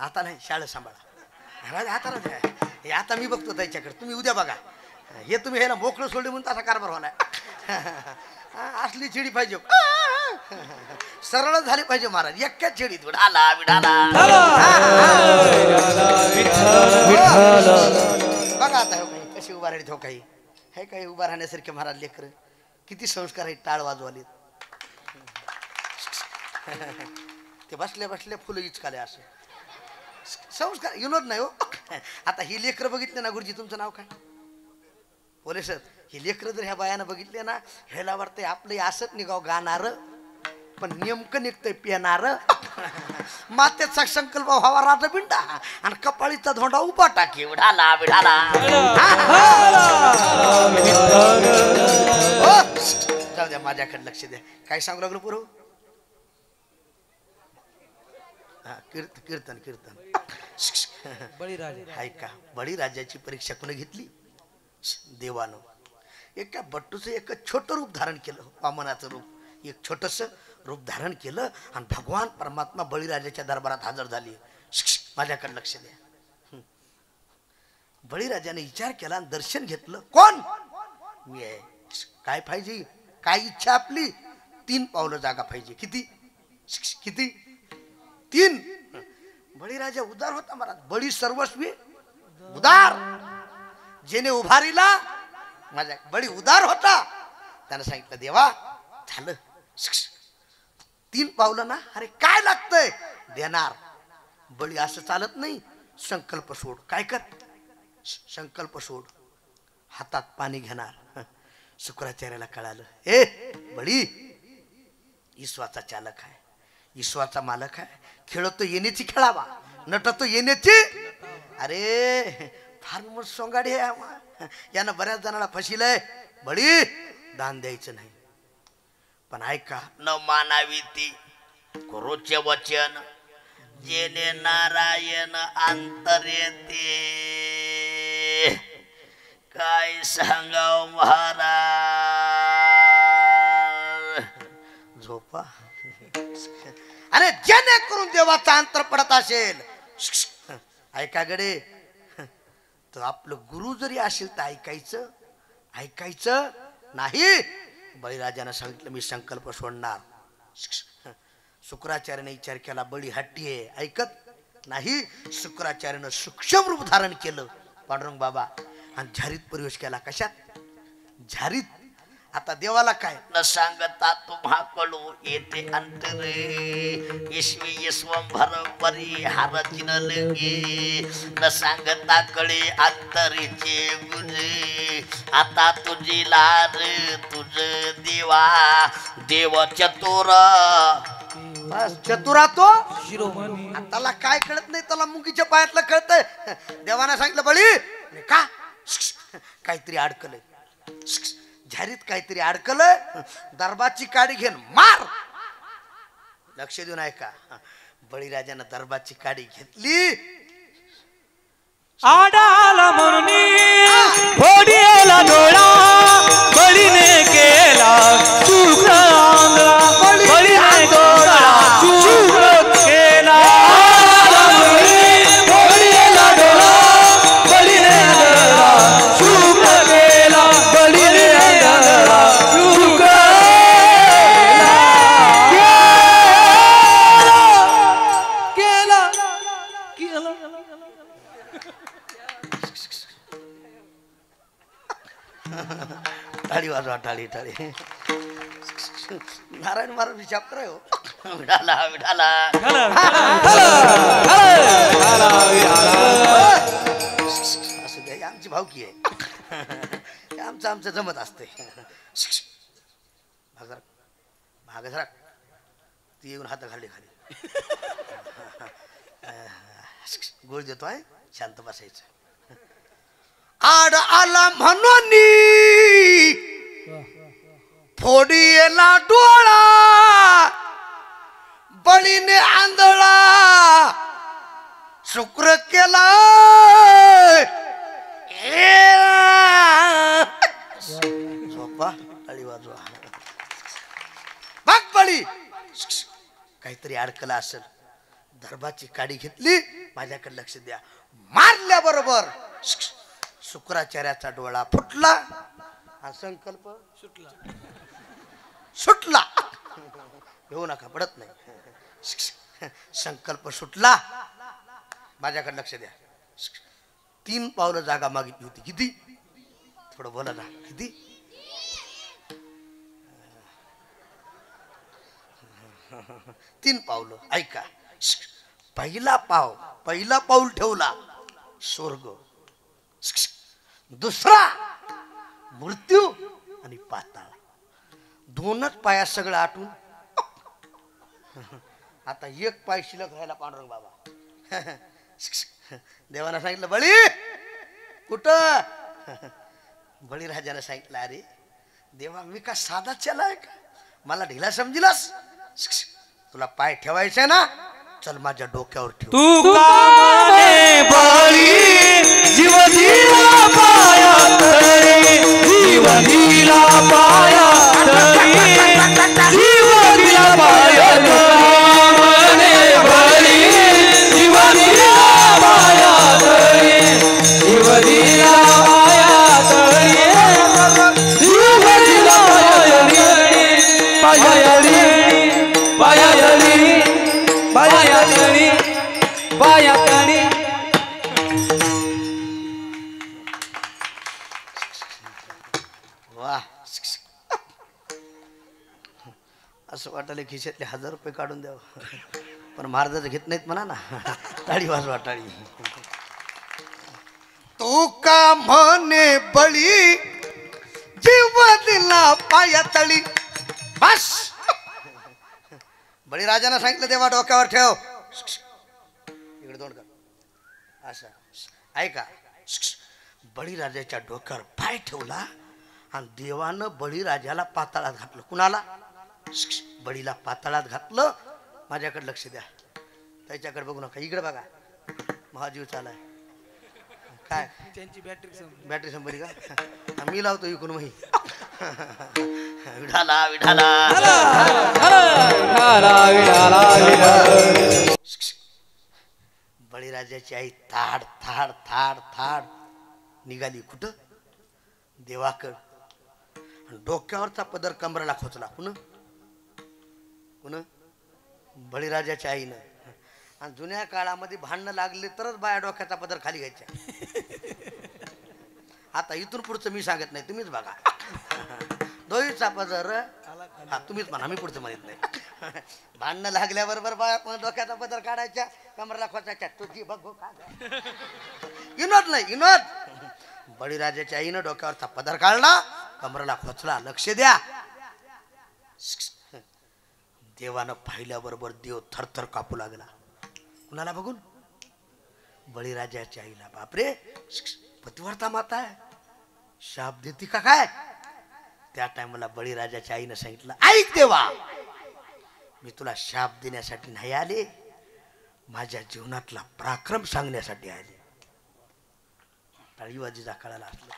आता नाही शाळेत सांभाळा. आता हे आता मी बघतो त्याच्याकडे. तुम्ही उद्या बघा. हे तुम्ही हे ना मोकळं सोडले म्हणून तसा कारभार होणार. असली चिडी पाहिजे, सरळ झाली पाहिजे महाराज. एक्या चिडीत विडाला विडाला. बघा आता कशी उभा राहिली. हो काही हे काही उभा राहण्यासारखे महाराज लेकर किती संस्कार आहेत. टाळ वाजवाले ते बसल्या बसल्या फुलं इचकाले असं संस्कार विनोद नाही हो. आता ही लेकरं बघितले ना. गुरुजी तुमचं नाव काय? बोले सर. ही लेकरं जर ह्या बायानं बघितले ना ह्याला वाटतंय आपलं असंच निघाव गाणार, पण नेमकं निघतंय पेनार. मातेचा संकल्प व्हावा राजा बिंडा आणि कपाळीचा धोंडा उभा टाकी विढाला विढाला. जाऊ द्या माझ्याकडे लक्ष द्या. काय सांगू लागलो पुरव? कीर्तन कीर्तन. ऐका बळीराजाची परीक्षा कोणी घेतली? देवानं. एका बट्टूचं एक छोटं रूप धारण केलं. वामनाचं रूप. एक छोटस रूप धारण केलं आणि भगवान परमात्मा बळीराजाच्या दरबारात हजर झाली. माझ्याकडे लक्ष द्या. बळीराजाने विचार केला आणि दर्शन घेतलं. कोण? मी आहे. काय पाहिजे? काय इच्छा आपली? 3 पावलं जागा पाहिजे. किती? किती? 3. बळीराजा उदार होता महाराज. बळी सर्वस्वी उदार. जेने उभारीला माझ्या बळी उदार होता. त्यानं सांगितलं देवा झालं 3 पावलं ना. अरे काय लागतंय? देणार. बळी असं चालत नाही. संकल्प सोड. काय कर? संकल्प सोड. हातात पाणी घेणार. शुक्राचार्याला कळालं. ए बळी ईश्वराचा चालक आहे, ईश्वराचा मालक आहे. खेळतो येण्याची खेळावा, नटतो येण्याची. अरे फार मोठ सोंगाडी आहे. यानं बऱ्याच जणांना फसिलंय. बळी दान द्यायचं नाही. पण ऐका
न मानावी ती गुरुचे वचन जेने नारायण अंतरे ते. काय सांगाव महाराज.
झोपा. अरे जेणेकरून देवाचा अंतर पडत असेल. ऐका गडे. तर आपलं गुरु जरी असेल तर ऐकायचं. ऐकायचं नाही. बळीराजानं सांगितलं मी संकल्प सोडणार. शुक्राचार्याने विचार केला बळी हट्टी आहे, ऐकत नाही. शुक्राचार्यानं सूक्ष्म रूप धारण केलं पांडुरंग बाबा आणि झारीत प्रवेश केला. कशात? झारीत. आता देवाला काय
न सांगता तुम्हा कळू येते अंतरे. ईश्वी ईश्वंभर परी हारचिन लगे. न सांगता कळे अंतरीचे गुजे. आता तुझी लार तुझ देवा देव चतुर.
चतुरा तो त्याला काय कळत नाही. त्याला मुंगीच्या पायातलं कळतंय. देवानं सांगितलं बळी का काहीतरी अडकलंय. झारीत काहीतरी अडकलंय. दरबाची काडी घेऊन मार. लक्ष देऊन ऐका. बळीराजानं दरबाची काडी घेतली.
आडाला म्हणून फोडीला डोळा. बळीने केला शुक्र आंधळा. बळीने डोळा शुक्र केला. फोडीला डोळा. बळी
वाजवा टाळी टाळी नारायण महाराज चॅप्टर आहे हो
विठाला विठाला
असं द्या आमची भावकी आहे हे आमचं जमत असते भागसरा ती येऊन हात घालले खाली गोळ देतोय शांत बसायचं आड आला म्हणून फोडीला डोळा बळीने आंधळा शुक्र केला झोपा टाळी वाजवा भाग बळी काहीतरी अडकलं असेल दरबाची काडी घेतली माझ्याकडे लक्ष द्या मारल्या बरोबर शुक्राचार्याचा डोळा फुटला आणि संकल्प सुटला येऊ नका पडत नाही संकल्प सुटला माझ्याकडे लक्ष द्या 3 पावलं जागा मागितली होती किती थोडं बोला ना किती तीन पावलं ऐका पहिला पाऊल ठेवला स्वर्ग दुसरा मृत्यू आणि पाताळ दोनच पायात सगळं आटून आता एक पाय शिल्लक राहिला पांडुरंग बाबा देवानं सांगितलं बळी कुठं बळीराजानं सांगितलं अरे देवा मी का साधा चलाय का मला ढिला समजिलास तुला पाय ठेवायचंय ना चल माझ्या डोक्यावर ठेव
तू कामाने बळी जीव दिला पाया तरी जीव दिला पाया तरी जीव दिला पाया कामाने बळी जीव दिला पाया तरी जीव दिला पाया तरी जीव दिला पाया तरी पाया तरी
वा असं वाटायला खिशातले 1000 रुपये काढून द्यावं पण महाराजाचं घेत नाहीत म्हणा ना टाळी वाजवा टाळी तू का म्हणे बळी जीव दिला पाया तळी बस बळीराजानं सांगितलं देवा डोक्यावर ठेव इकडे तोंड कर असं ऐका बळीराजाच्या डोक्यावर पाय ठेवला आणि देवानं बळीराजाला पाताळात घातलं कुणाला बळीला पाताळात घातलं माझ्याकडे लक्ष द्या त्याच्याकडे बघू नका इकडे बघा महाजीव चालाय काय
त्यांची
बॅटरी संपली का मी लावतो इकडून मही
विठाला विठाला
बळीराजाची आई थाड थाड थाड थाड निघाली कुठं देवाकड डोक्यावरचा पदर कमरेला खोचला कुण बळीराजाच्या आईनं आणि जुन्या काळामध्ये भांडणं लागले तरच बाया डोक्याचा पदर खाली घ्यायच्या आता इथून पुढचं मी सांगत नाही तुम्हीच बघा दोईचा पदर हा तुम्हीच म्हणा मी पुढचं म्हणत नाही भांडणं लागल्याबरोबर बाया डोक्याचा पदर काढायच्या कमरेला खोचायच्या तुझी बघू का विनोद नाही विनोद बळीराजाच्या आईनं डोक्यावरचा पदर काढला कमरेला खोचला लक्ष द्या देवानं पाहिल्याबरोबर देव थरथर कापू लागला कुणाला बघून बळीराजाच्या आईला बापरे पतिव्रता माता आहे शाप देती का काय त्या टायमाला बळीराजाच्या आईनं सांगितलं ऐक देवा मी तुला शाप देण्यासाठी नाही आले माझ्या जीवनातला पराक्रम सांगण्यासाठी आले टाळीबाजीचा काळाला असलं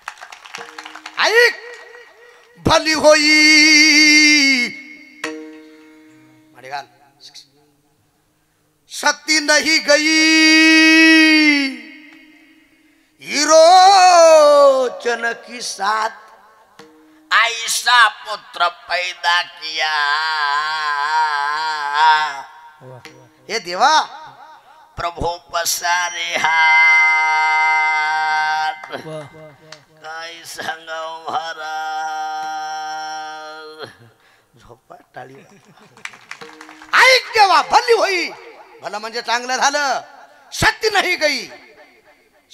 ऐक भली होई माडेगाल शक्ति नहीं गई हिरोचन की साथ
ऐसा पुत्र पैदा किया
हे देवा
प्रभु पसारे हात काय सांगाव महाराज
टाळी ऐक देवा भली होई भलं म्हणजे चांगलं झालं सत्य नाही गई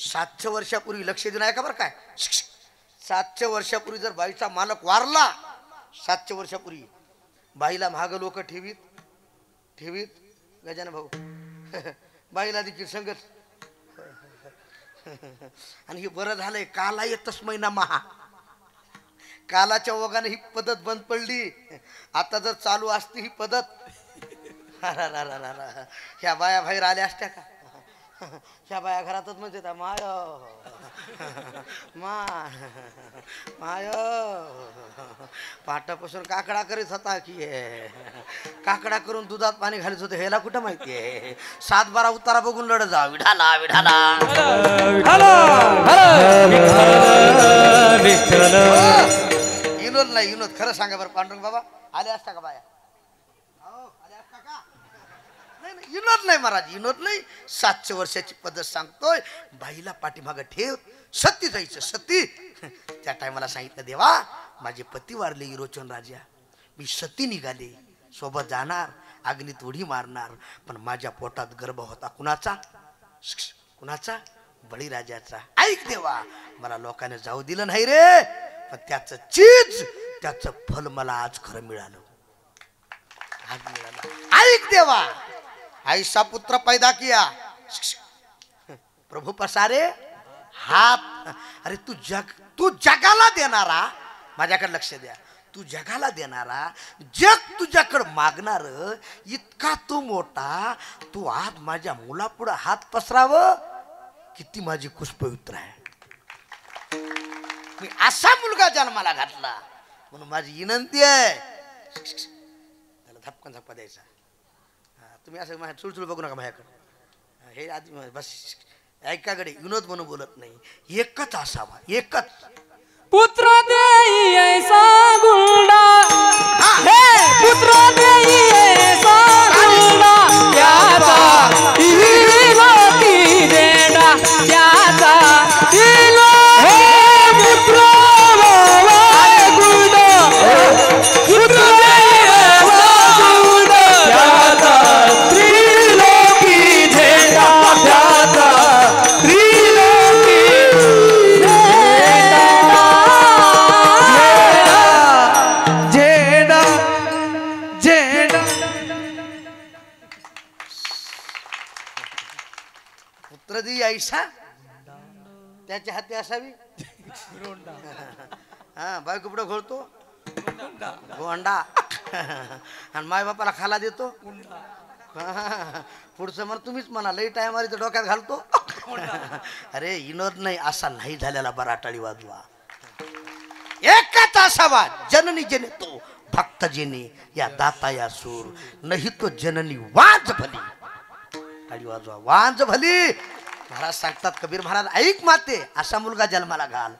700 वर्षापूर्वी लक्ष देऊन आहे का बरं काय 700 वर्षापूर्वी जर बाईचा मालक वारला 700 वर्षापूर्वी बाईला महाग लोक ठेवीत गजानन भाऊ बाईला देखील संगत आणि हे बरं झालंय काला येतच महिना महा कालाच्या ओघाने ही पद्धत बंद पडली आता जर चालू असती ही पद्धत ह्या बाया बाहेर आल्या असत्या का ह्या बाया घरातच म्हणजे माय माय पाटापासून काकडा करीत होता की काकडा करून दुधात पाणी घालत होते ह्याला कुठं माहितीये 7-12 उतारा बघून लढत जा विठाला विठाला विनोद नाही विनोद खरं सांगा बरं पांडुरंग बाबा आले असता का बाया आले असता का नाही विनोद नाही महाराज विनोद नाही 700 वर्षाची पद्धत सांगतोय बाईला पाठीमागं ठेव सती जायचं सती त्या टायमाला सांगितलं देवा माझे पती वारले विरोचन राजा मी सती निघाले सोबत जाणार अग्नीत उडी मारणार पण माझ्या पोटात गर्भ होता कुणाचा बळीराजाचा ऐक देवा मला लोकांनी जाऊ दिलं नाही रे पण त्याचं चीज त्याचं फल मला आज खरं मिळालं ऐक देवा ऐसा पुत्र पैदा किया प्रभु पसारे हात अरे तू जगाला देणारा माझ्याकडे लक्ष द्या तू जगाला देणारा जग तुझ्याकडे मागणार इतका तू मोठा तू आज माझ्या मुलापुढे हात पसरावं किती माझी खुश पवित्र आहे मी असा मुलगा जन्माला घातला म्हणून माझी विनंती आहे त्याला धपकन धप्पा द्यायचा तुम्ही असं माझ्या चुळचुळ बघू नका माझ्याकडे हे आधी बस ऐकाकडे विनोद म्हणून बोलत नाही एकच असावा एकच
पुत्र देई ऐसा गुंडा हे पुत्र देई ऐसा गुंडा त्याचा इलोकी देडा त्याचा इलो हे पुत्र बाबा गुंडा पुत्र देई ऐसा गुंडा त्याचा त्रिलोकी देडा त्याचा त्रिलोकी
पुत्रदी ऐसा त्याच्या हाती असावी हा बायको पुढे घोळतो गोंडा आणि माय बापाला खाला देतो पुढचं मग तुम्हीच म्हणा लई टायमारी तर डोक्यात घालतो अरे विनोद नाही असा नाही झालेला बरा टाळी वाजवा एकच असावा जननी जेने तो भक्त जेने या दाता या सूर नाही तो जननी वाज भली टाळी वाजवा वाज भली महाराज सांगतात कबीर महाराज ऐक माते असा मुलगा जन्माला घाल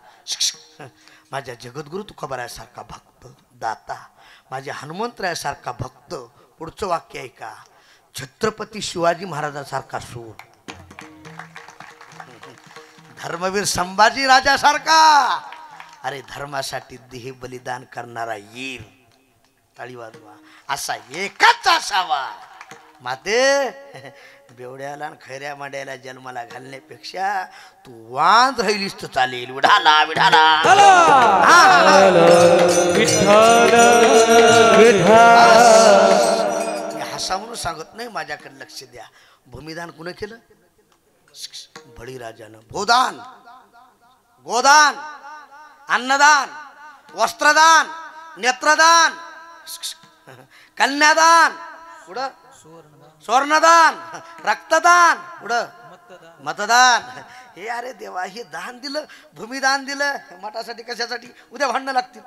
माझ्या जगद्गुरु तुकोबारायासारखा भक्त दाता माझ्या हनुमंतरायासारखा भक्त पुढचं वाक्य आहे का छत्रपती शिवाजी महाराजांसारखा सूर धर्मवीर संभाजी राजासारखा अरे धर्मासाठी देह बलिदान करणारा वीर टाळी वाजवा असा एकच असावा माते बेवड्याला खैऱ्या माड्याला जन्माला घालण्यापेक्षा तू वांद राहिलीस तर चालेल विढाला विढाला हसा म्हणून सांगत नाही माझ्याकडे लक्ष द्या भूमिदान कुणी केलं बळीराजानं भूदान गोदान अन्नदान वस्त्रदान नेत्रदान कन्यादान पुढं स्वर्णदान रक्तदान पुढं मतदान हे अरे देवा हे दान दिलं भूमिदान दिलं मठासाठी कशासाठी उद्या भांडणं लागतील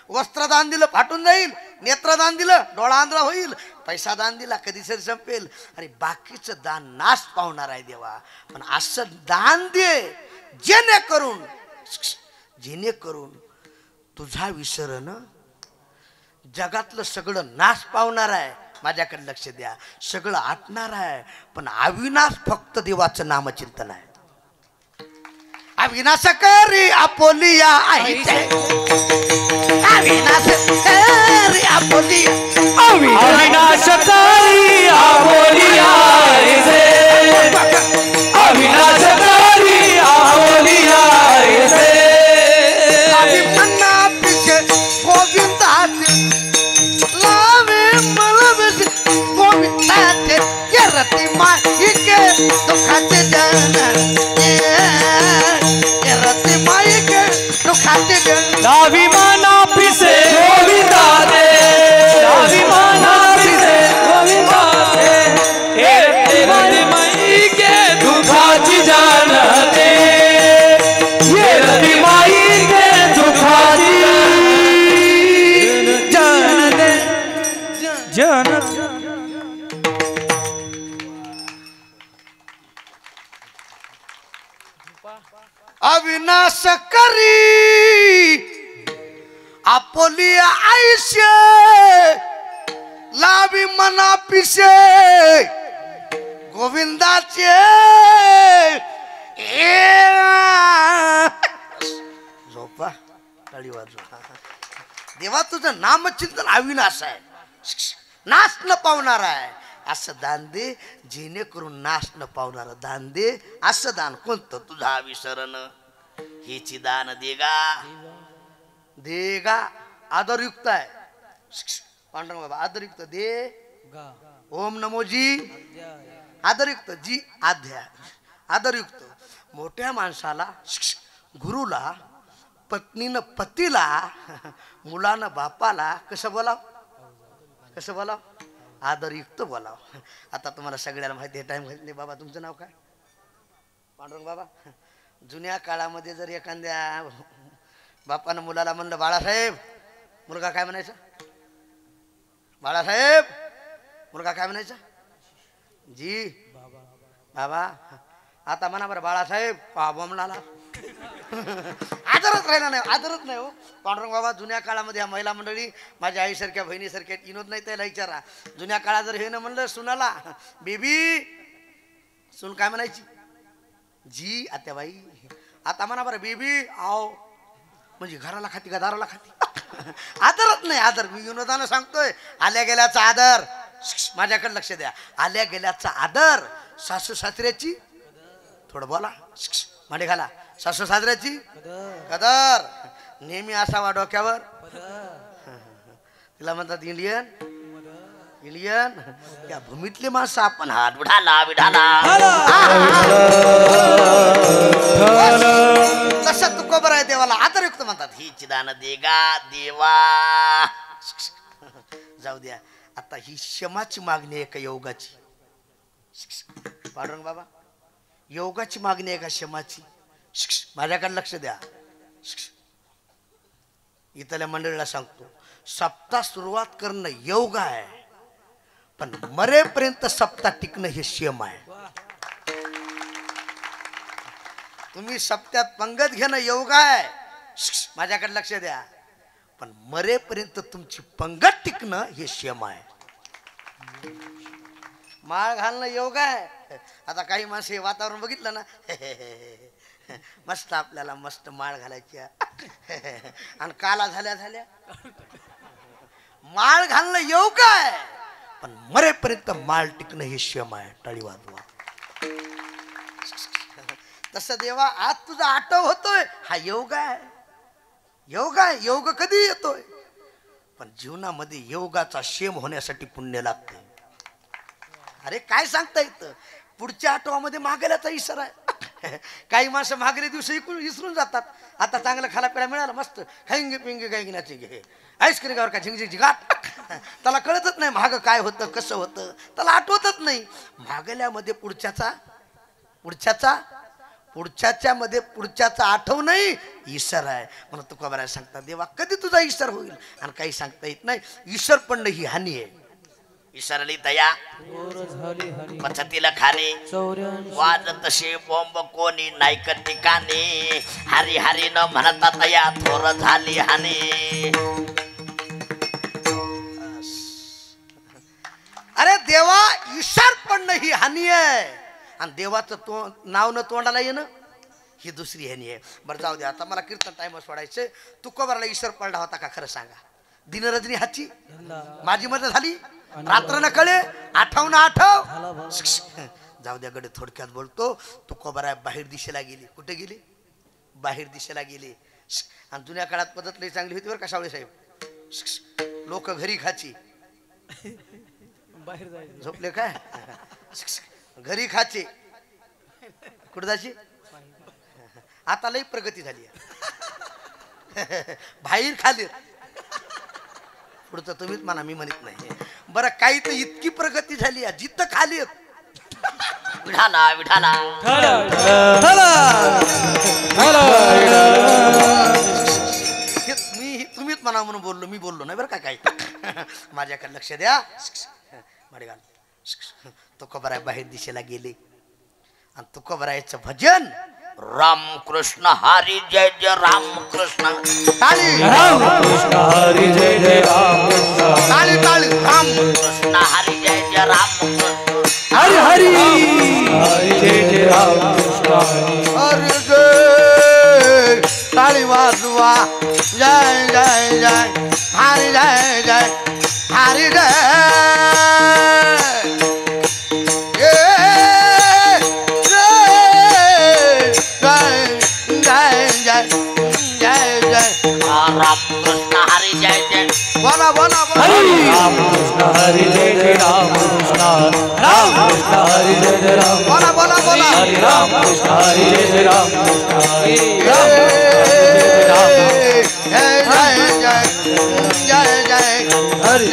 वस्त्रदान दिलं फाटून जाईल नेत्रदान दिलं डोळा आंधळा होईल पैसा दान दिला कधी सरी संपेल अरे बाकीचं दान नाश पावणार आहे देवा पण असं दान दे जेणेकरून तुझा विसरण जगातलं सगळं नाश पावणार आहे माझ्याकडे लक्ष द्या सगळं आटणार आहे पण अविनाश फक्त देवाचं नामचिंतन आहे अविनाश करी आपोलिया आईचे अविनाश करी आपोलिया
अविनाशकारी आबोलिया रे अविनाशकारी आबोलिया रे
अभिमन्ना पिछे गोविंदाचे लावे मलबस गोविंदाचे ये रती माई के दुखाचे जन ये रती माई के दुखाचे जन
नाभिमाना पिसे गोविंदा रे नाभिमाना पिसे गोविंदा रे हे तेरी माई के दुखाची जानते ये रती माई के दुखाची जानते जानते
अविनाश करी आपोलिया आईशे लावी मना पिसे गोविंदाचे झोपा टाळी वाजवा देवा तुझं नामचिंतन अविनाश आहे नाश न पावणार आहे असं दान दे जेणेकरून नाश न पावणार दान दे असं दान कोणतं तुझा विसरण हेची दान देगा आदरयुक्त आहे पांडुरंग बाबा आदरयुक्त दे ओम नमो जी आदरयुक्त जी आध्या आदरयुक्त मोठ्या माणसाला गुरुला पत्नीनं पतीला मुलानं बापाला कसं बोलाव आदरयुक्त बोलाव. आता तुम्हाला सगळ्याला माहिती आहे टाइम घातले बाबा तुमचं नाव काय पांडुरंग बाबा जुन्या काळामध्ये जर एखाद्या बापानं मुलाला म्हणलं बाळासाहेब मुलगा काय म्हणायचा बाळासाहेब मुलगा काय म्हणायचा जी बाबा आता म्हणा बरं बाळासाहेब बाबा म्हणाला आदरच राहिला नाही आदरच नाही हो पांडुरंग बाबा जुन्या काळामध्ये महिला मंडळी माझ्या आईसारख्या बहिणीसारख्या विनोद नाही त्याला विचारा जुन्या काळात जर हे न म्हणलं सुनाला बेबी सुन काय म्हणायची जी आत्याबाई आता म्हणा बरं बेबी आओ म्हणजे घराला खाती का दाराला खाती आदरच नाही आदर मी विनोदानं सांगतोय आल्या गेल्याचा आदर माझ्याकडे लक्ष द्या आल्या गेल्याचा आदर सासू सासऱ्याची थोडं बोला मांडी घाला सासू सासऱ्याची कदर नेहमी असावा डोक्यावर तिला म्हणतात इंडियन त्या भूमीतली माणसं आपण हात
विढाला
तसं तू कोबर आहे देवाला आदरयुक्त म्हणतात
हीच दान देगा देवा
जाऊ द्या आता ही क्षमाची मागणी आहे का योगाची पांडुरंग बाबा योगाची मागणी आहे का क्षमाची माझ्याकडे लक्ष द्या इथल्या मंडळीला सांगतो सप्ताह सुरुवात करणं योग आहे पण मरेपर्यंत सप्ताह टिकणं हे क्षम आहे तुम्ही सप्त्यात पंगत घेणं योग आहे माझ्याकडे लक्ष द्या पण मरेपर्यंत तुमची पंगत टिकणं हे क्षम आहे माळ घालणं योग आहे आता काही माणसं हे वातावरण बघितलं ना मस्त आपल्याला मस्त माळ घालायची आणि काला झाल्या माळ घालणं योग आहे पण मरेपर्यंत माळ टिकणं हे क्षम आहे टाळी वाजवा तसं देवा आज तुझा आठव होतोय हा योग आहे योग कधी येतोय पण जीवनामध्ये योगाचा क्षेम होण्यासाठी पुण्य लागते अरे काय सांगता येतं पुढच्या आठवड्यामध्ये मागेल्याचा इशारा आहे काही माणसं मागले दिवस विसरून जातात आता चांगलं खाला पिळा मिळालं मस्त खाईंगे पिंगे गायगिनाचे घे आईस्क्रीमवर का झिंगझिंग झिगाट त्याला कळतच नाही मागं काय होतं कसं होतं त्याला आठवतच नाही मागल्यामध्ये पुढच्याचा आठव नाही ईश्वर आहे म्हणून तुकोबाराय सांगतात देवा कधी तुझा ईश्वर होईल आणि काही सांगता येत नाही ईश्वर पण ही हानी आहे
ईश्वरली दया पचतीला खाणे वाजत शे बॉम्ब कोणी नायक ठिकाणी हरी हरी न म्हणता तया थोर झाली हानी
अरे देवा ईश्वर पण ही हानी आहे आणि देवाचं नाव न तोंडाला येणं ही दुसरी ह्यानी आहे. बरं जाऊ दे, आता मला कीर्तन टाइम सोडायचं. तुकोबाराला ईश्वर पडला होता का खरं सांगा? दिनरजनी हाची माझी मदत झाली, रात्र न कळे, आठव ना आठव. जाऊ द्या गडे, थोडक्यात बोलतो. तुकोबारा बाहेर दिशेला गेली. कुठे गेली? बाहेर दिशेला गेली. आणि जुन्या काळात पद्धत लई चांगली होती बरं का सावळे साहेब. लोक घरी खाची,
बाहेर जायचं.
झोपले काय? घरी खाचे, कुठं जायची? आता लई प्रगती झाली आहे. बाहेर खाली पुढचं तुम्हीच म्हणा, मी म्हणत नाही. बरं, काही तर इतकी प्रगती झाली आहे जिथं खाली
विठाला विठाला
मी तुम्हीच म्हणा म्हणून बोललो, मी बोललो नाही बरं का काही. माझ्याकडे लक्ष द्या. माडेगाल तुकोबाराय बाहेर दिशेला गेले आणि तुकोबारायचं भजन
रामकृष्ण हरी जय जय रामकृष्ण
टाळी
रामकृष्ण हरी जय जय रामकृष्ण.
टाळी टाळी राम
कृष्ण हरी जय जय रामकृष्ण
हरी हरी हरी जय जय रामकृष्ण.
हरी जय. टाळी वाजवा. जय जय जय हरी जय जय हरी
रामकृष्ण हरी जय जय.
बोला बोला बोला.
रामकृष्ण हरी जय जय रामकृष्ण. रामकृष्ण हरी जय जय राम.
बोला बोला बोला.
हरी रामकृष्ण हरी जय जय रामकृष्ण. हरी
जय जय जय
हरी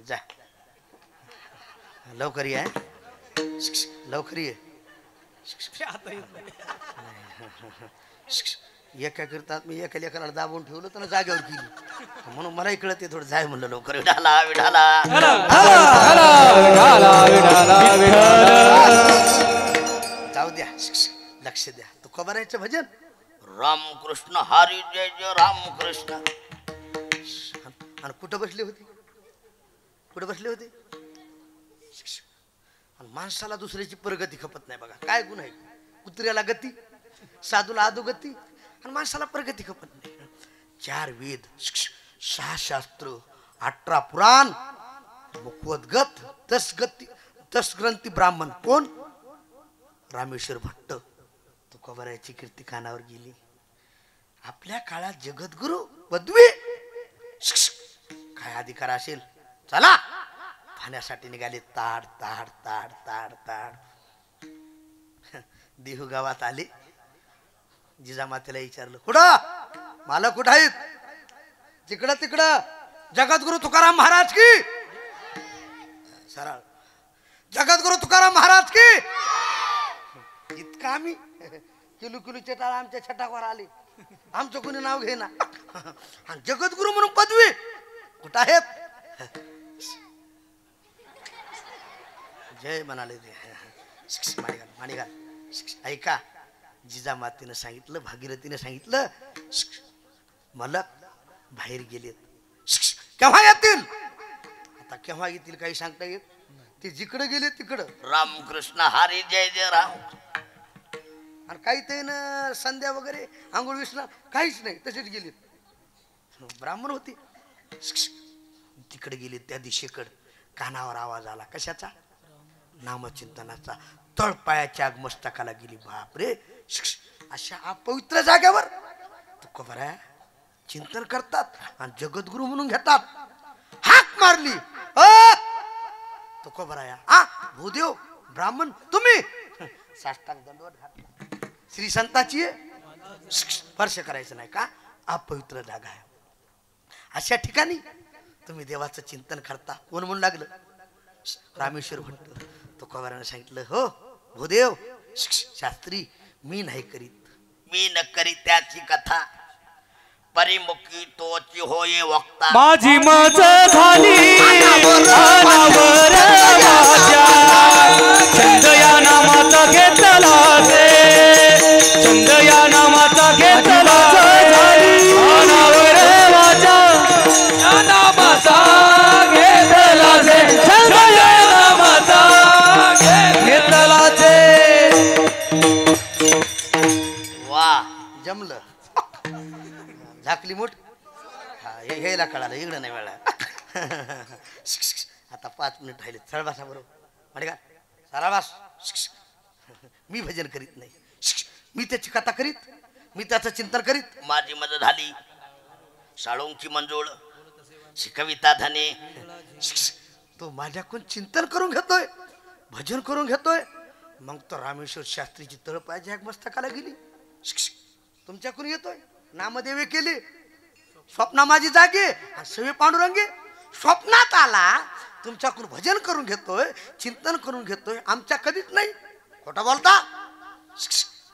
जा लवकर ये. लवकर ये. एका करतात मी एका लेकराला दाबून ठेवलं तर जागेवर केली, म्हणून मलाही कळत ते थोडं जाय म्हणलं लवकर.
विठाला विठाला
जाऊ द्या. लक्ष द्या. तुकोबारायचं भजन
रामकृष्ण हरी जय जय रामकृष्ण.
आणि कुठं बसले होते? कुठं बसले होते? आणि माणसाला दुसऱ्याची प्रगती खपत नाही बघा. काय गुण आहे? कुत्र्याला गती, साधूला अधोगती, आणि माणसाला प्रगती खपत नाही. 4 वेद, 6 शास्त्र, 18 पुराण, मुखवदगत, 10 ग्रंथी ब्राह्मण. कोण? रामेश्वर भट्ट. तुकोबारायची कीर्ती कानावर गेली. आपल्या काळात जगद्गुरु पदवी काय अधिकार असेल? चला पाहण्यासाठी निघाले. ताड ताड ताड ताड ताड. देहू गावात आले. जिजामातेला विचारलं, कुठं मालक कुठं आहेत? तिकडं तिकडं. जगद्गुरु तुकाराम महाराज की. सरळ जगद्गुरु तुकाराम महाराज की. इतका आम्ही किलो किलोचे टाळ आमच्या छटाकावर आले. आमचं कोणी नाव घे ना. आणि जगद्गुरु म्हणून पदवी कुठं आहेत? जय म्हणाले ते. माणिघाल माणिघाल. ऐका, जिजामातेनं सांगितलं, भागीरथीनं सांगितलं, मलक बाहेर गेलेत. केव्हा येतील? आता केव्हा येतील काही सांगता येत. ते जिकडे गेले तिकडं.
रामकृष्ण हरी जय जय राम.
आणि काही ते ना संध्या वगैरे आंघोळ विसला काहीच नाही, तसेच गेलेत. ब्राह्मण होते. तिकडे गेले त्या दिशेकडे. कानावर आवाज आला. कशाचा? नामचिंतनाचा. तळपायाच्या आग मस्तकाला गेली. बापरे, अशा अपवित्र जागेवर तुकोबाराय चिंतन करतात आणि जगद्गुरु म्हणून घेतात. हाक मारली. तुकोबाराया, भूदेव ब्राह्मण तुम्ही? साष्टांग दंडवत घातला. श्री संताची स्पर्श करायचं नाही का? अपवित्र जागा आहे. अशा ठिकाणी तुम्ही देवाचं चिंतन करता. कोण म्हणू लागलं? रामेश्वर भट्ट. तुकोबाराने सांगितलं, हो भूदेव शास्त्री, मी नाही करीत.
मी न करी त्याची कथा परिमुखी तोची होये वक्ता.
माझी मज झाली अनावर माझ्या, छंद या नामाचा घेतला जे, छंद या नामाचा घेतला झाली अनावर माझ्या, या नामाचा घेतला जे, छंद या नामाचा घेतला जे.
वा
जमलं. झाकली मूठ. हा हेला कळालं, इकडं नाही वेळा. आता 5 मिनिट राहिले. सरळ बसा बरोबर. म्हणजे का सरळ बस. मी भजन करीत नाही, मी त्याची कथा करीत, मी त्याचं चिंतन करीत.
माझी मदत झाली साळुंकी मंजूळ शिकविता धने.
तो माझ्याकडून चिंतन करून घेतोय, भजन करून घेतोय. मग तो रामेश्वर शास्त्रीची तळपायच्या एक मस्तकाला गेली. तुमच्याकडून येतोय, नामदेवे केले, स्वप्ना माझी जागे, सवे पांडुरंगे. स्वप्नात आला, तुमच्याकडून भजन करून घेतोय, चिंतन करून घेतोय. आमच्या कधीच नाही. खोटा बोलता.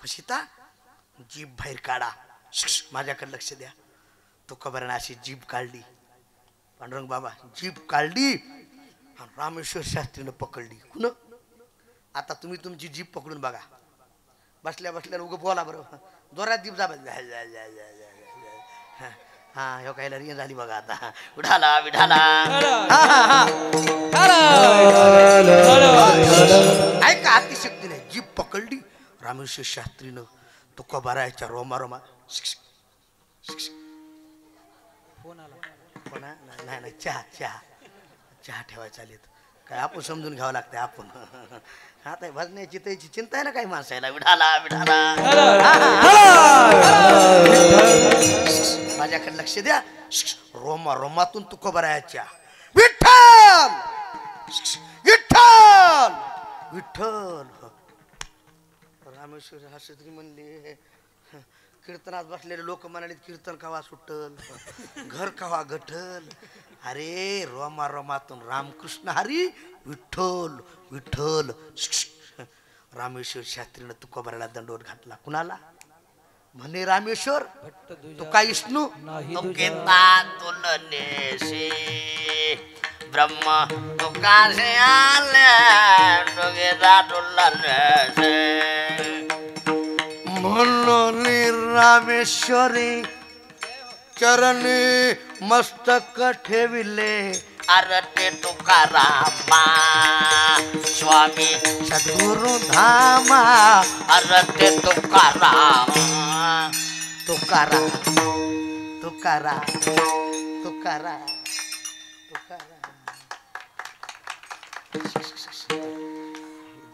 फशिता जीभ बाहेर काढा. माझ्याकडे लक्ष द्या. तुकोबाराने अशी जीभ काढली. पांडुरंग बाबा जीभ काढली आणि रामेश्वर शास्त्रीनं पकडली. कुण? आता तुम्ही तुमची जीभ पकडून बघा. बसल्या बसल्या उगं बोला बरं. जोरात जीभ जा. हा ह्यो कायला रिंग झाली बघा आता.
विठाला विठाला.
ऐका, अतिशक्तीने जीभ पकडली रामेश्वर शास्त्रीनं. तुकोबाराच्या रोमा रोमा. नाही नाही, चहा चहा चहा ठेवायचा आलेत काय. आपण समजून घ्यावं लागतंय. आपण आता भजण्याची त्याची चिंता आहे ना काही माणसाला.
विठाला विठाला.
माझ्याकडे लक्ष द्या. रोमा रोमातून तुकोबाराच्या विठ्ठल विठ्ठल विठ्ठल. रामेश्वर शास्त्री म्हणले, कीर्तनात बसलेले लोक म्हणाले कीर्तन कवा सुटल, घर कवा गठल. अरे रोमा रोमातून रामकृष्ण हरी विठ्ठल विठ्ठल. रामेश्वर शास्त्रीनं तुकोबाराला दंडवत घातला. कुणाला? म्हणे रामेश्वर तुका विष्णू
तुकेता तुलनेशी ब्रह्म तुकासे आले तुकेता तुलनेशी.
म्हणून रामेश्वरी चरणी मस्तक ठेविले.
अरते तुकारामा स्वामी
सद्गुरु धामा.
अरते तुकारामा.
तुकारा तुकारा तुकारा तुकारा.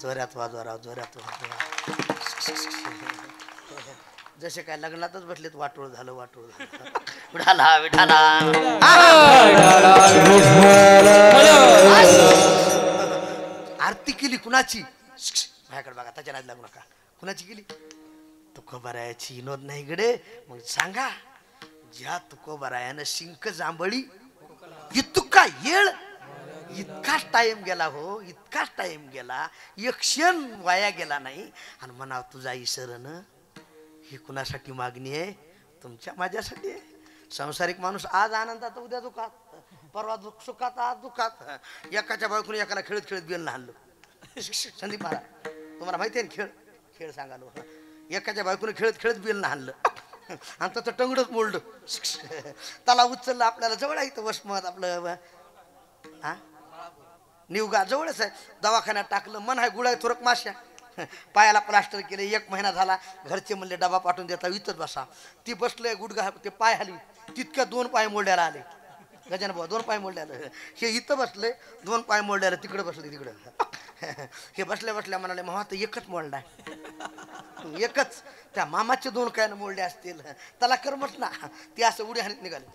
जोरात वाजवा, जोरात वाजवा. जसे काय लग्नातच बसलेत. वाटोळ झालं, वाटोळ झालं.
विठाला विठाला.
आरती केली कुणाची? माझ्याकडे बघा, त्याच्या नाद लागू नका. कुणाची केली? तुकोबारायाची. विनोद नाही गडे. मग सांगा, ज्या तुकोबारायानं शिंक जांभळी इतका येळ, इतकाच टाइम गेला हो, इतकाच टाइम गेला, एक क्षण वाया गेला नाही. आणि म्हणा तुझा इसरण ही कुणासाठी मागणी आहे? तुमच्या माझ्यासाठी आहे. संसारिक माणूस आज आनंदात उद्या दुखात, परवा सुखात आज दुखात. एकाच्या बायकोने एकाला खेळत खेळत बिल आणलं. संदीप महाराज तुम्हाला माहिती आहे ना खेळ? खेळ सांगालो. एकाच्या बायकोने खेळत खेळत बिल आणलं आणि त्याचं टंगडच मोडलं. त्याला उचललं. आपल्याला जवळ आहे इथं वसमत आपलं हा निवगा जवळच आहे. दवाखान्यात टाकलं. मन आहे गुळाय थोरक माश्या. पायाला प्लास्टर केले. 1 महिना झाला. घरचे म्हणले डबा पाठवून देता, इथंच बसा. ती बसले गुडघा ते पाय हलवी. तितक्या 2 पाय मोडल्याला आले. गजान भाऊ 2 पाय मोडल्याला. हे इथं बसले, 2 पाय मोडल्याला तिकडे बसले तिकडं. हे बसल्या बसल्या म्हणाले मामा तर एकच मोडलाय. एकच. त्या मामाचे 2 काय मोडले असतील. त्याला करमत ना. ती असं उडी हाणीत निघाले.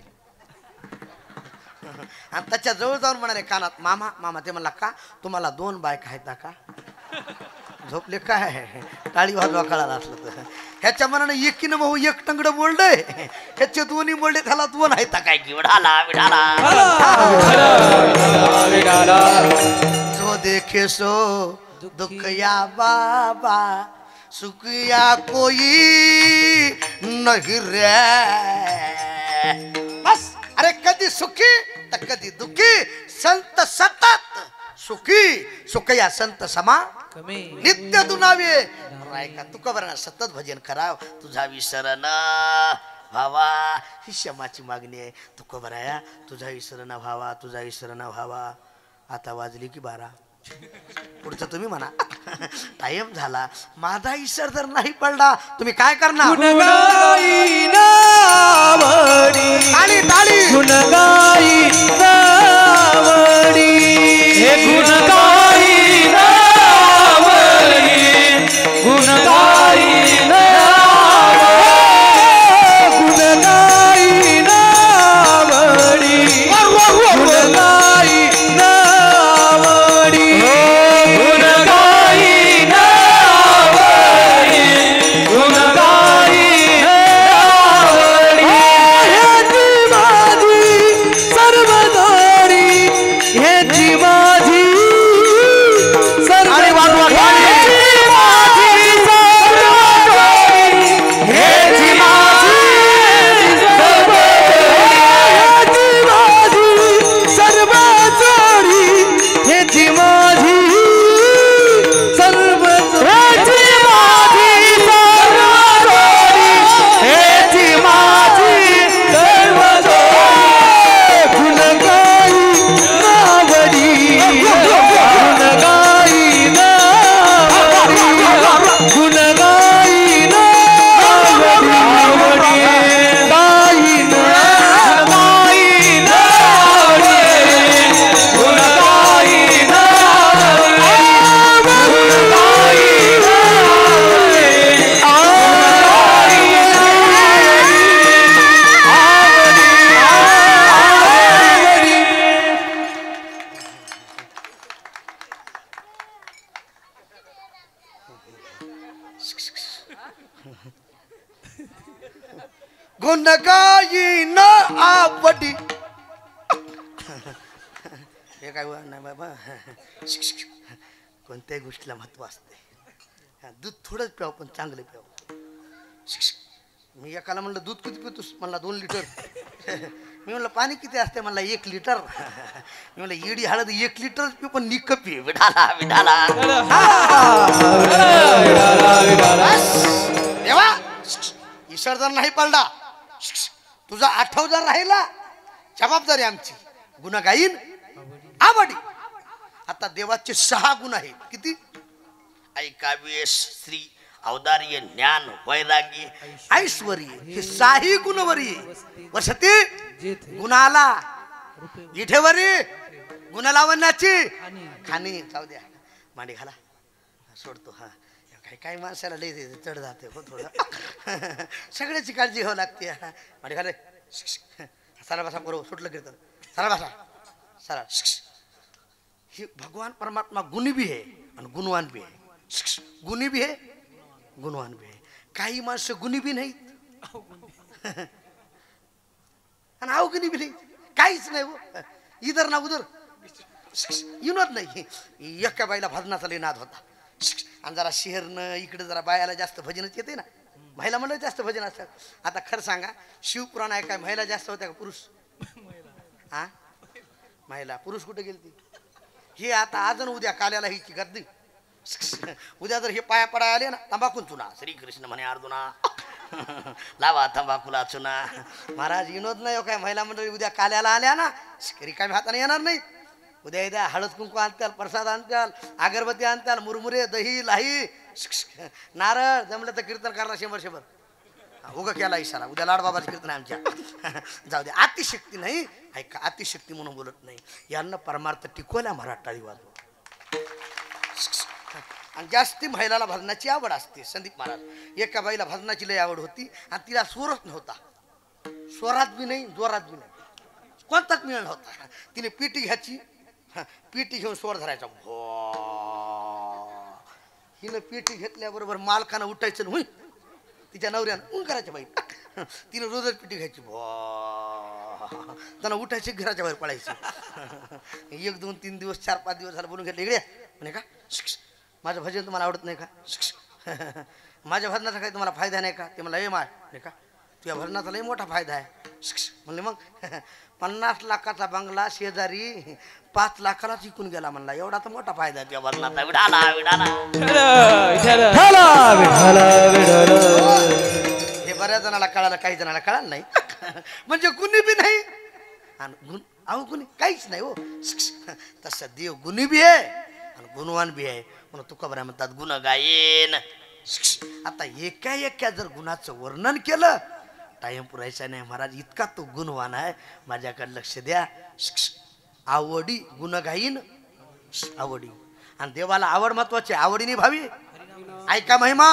आणि त्याच्या जवळ जाऊन म्हणाले कानात, मामा मामा. ते म्हणला का तुम्हाला 2 बायका आहेत का? झोपले काय टाळी वाजवा कळाला असलं तर ह्याच्या मनाने एकीनं भाऊ एक टंगड बोलडय ह्याचे दोन्ही बोलडे त्याला दोन आहेत काय की विढाला विढाला जो देखे सो दुख या बाबा सुख या कोई नहीं रे बस अरे कधी सुखी तर कधी दुखी संत सतत सुखी सुख या संत समा नित्य दुनावे का तुका बरं सतत भजन कराव तुझा विसर न भावा ही क्षमाची मागणी आहे तुका बराया तुझा विसर न भावा तुझा विसर न भावा आता वाजली की 12 पुढचं तुम्ही म्हणा टाइम झाला माझा विसर जर नाही पडला तुम्ही काय करणार टाळी टाळी
गुणगाई नावडी हे गुणगाई नावडी गुणगाई गुणगाई नावडी गुणगाई नावडी गुणगाई नावडी गुणगाई
गुणगाई न आवडी हे काय नाही बाबा कोणत्याही गोष्टीला महत्व असते दूध थोडंच प्याव पण चांगलं प्याव मी एकाला म्हणलं दूध किती पितोस म्हणला 2 लिटर मी म्हणलं पाणी किती असते म्हणला 1 लिटर मी म्हणलं येडी हळद 1 लिटर पिऊ पण निक पी विढाला विढाला देवा ईश्वर जर नाही पडला तुझा 8 जर राहिला जबाबदारी आमची गुन्हा गाईन आवडी आता देवाचे 6 गुण आहेत किती
ऐकावेश श्री औदार्य ज्ञान वैराग्य
ऐश्वर्य हे 6 गुणवरी वसती गुणाला इठेवरी गुण लावण्याची खाणी जाऊ द्या मांडी घाला सोडतो हा काही माणसाला लई चढ जाते हो थोडं सगळ्याची काळजी घ्यावं लागते मांडी घाले सारा बसा करू सुटलं कीर्तन सारा बसा सारा हे भगवान परमात्मा गुणी भी आहे आणि गुणवान भी आहे गुणी भी आहे गुणवान भी आहे काही माणसं गुणी बी नाहीत आणि अवगुणी बी नाही काहीच नाही हो इधर ना उधर युनच नाही एका बाईला भजनाचा लई नाद होता आणि जरा शहरनं इकडे जरा बायाला जास्त भजनच येते ना महिला म्हणलं जास्त भजन असतात आता खरं सांगा शिवपुराण आहे काय महिला जास्त होत्या का पुरुष हा महिला पुरुष कुठे गेलती हे आता आज उद्या काल्याला ही गर्दी उद्या जर हे पाया पडाय आले ना तंबाखून चुना श्रीकृष्ण म्हणे अर्जुना लावा तंबाखूला चुना महाराज विनोद नाही हो काय महिला मंडळी उद्या काल्याला आल्या ना रिकाम्या हाताने येणार नाही उद्या येद्या हळद कुंकू आणत्याल प्रसाद आणत्याल अगरबत्ती आणत्याल मुरमुरे दही लाही नारळ जमलं तर कीर्तन करणार 100 उगा केला इशारा उद्या लाडबाबाचं कीर्तन आहे आमच्या जाऊ दे अतिशक्ती नाही ऐका अतिशक्ती म्हणून बोलत नाही यांना परमार्थ टिकवल्या मराठाळी वाजव आणि जास्ती महिलाला भजनाची आवड असते संदीप महाराज एका बाईला भजनाची लय आवड होती आणि तिला स्वरच नव्हता स्वरात बी नाही जोरात बी नाही कोणताच मिळण होता तिने पिटी घ्यायची पिटी घेऊन स्वर धरायचा हिनं पेटी घेतल्याबरोबर मालकानं उठायचं हुई तिच्या नवऱ्यानं करायच्या बाई तिनं रोजच पेटी घ्यायची त्यांना उठायचे घराच्या बाहेर पडायचे 1 2 3 दिवस 4 5 दिवस झालं बोलून घेतले इकडे म्हणे का माझं भजन तुम्हाला आवडत नाही का माझ्या भजनाचा काही तुम्हाला फायदा नाही का ते मला हे नाही का तुझ्या भजनाचा लय मोठा फायदा आहे म्हणले मग 50 लाखाचा बंगला शेजारी 5 लाखालाच विकून गेला म्हणला एवढा तर मोठा फायदा आहे तुझ्या भजनाचा विडाला विडाला हे बऱ्याच जणाला कळालं काही जणाला कळालं नाही म्हणजे गुन्हे बी नाही आणि अहो गुन्हे काहीच नाही हो तसं देव गुन्हे बी आहे आणि गुणवान बी आहे म्हणून तुकोबरा म्हणतात गुण गायेन आता एका जर गुणाचं वर्णन केलं टाइम पुरायचा नाही महाराज इतका तो गुणवान आहे माझ्याकडे लक्ष द्या आवडी गुण गाईन आवडी आणि देवाला आवड महत्वाची आवडीने भावी ऐका महिमा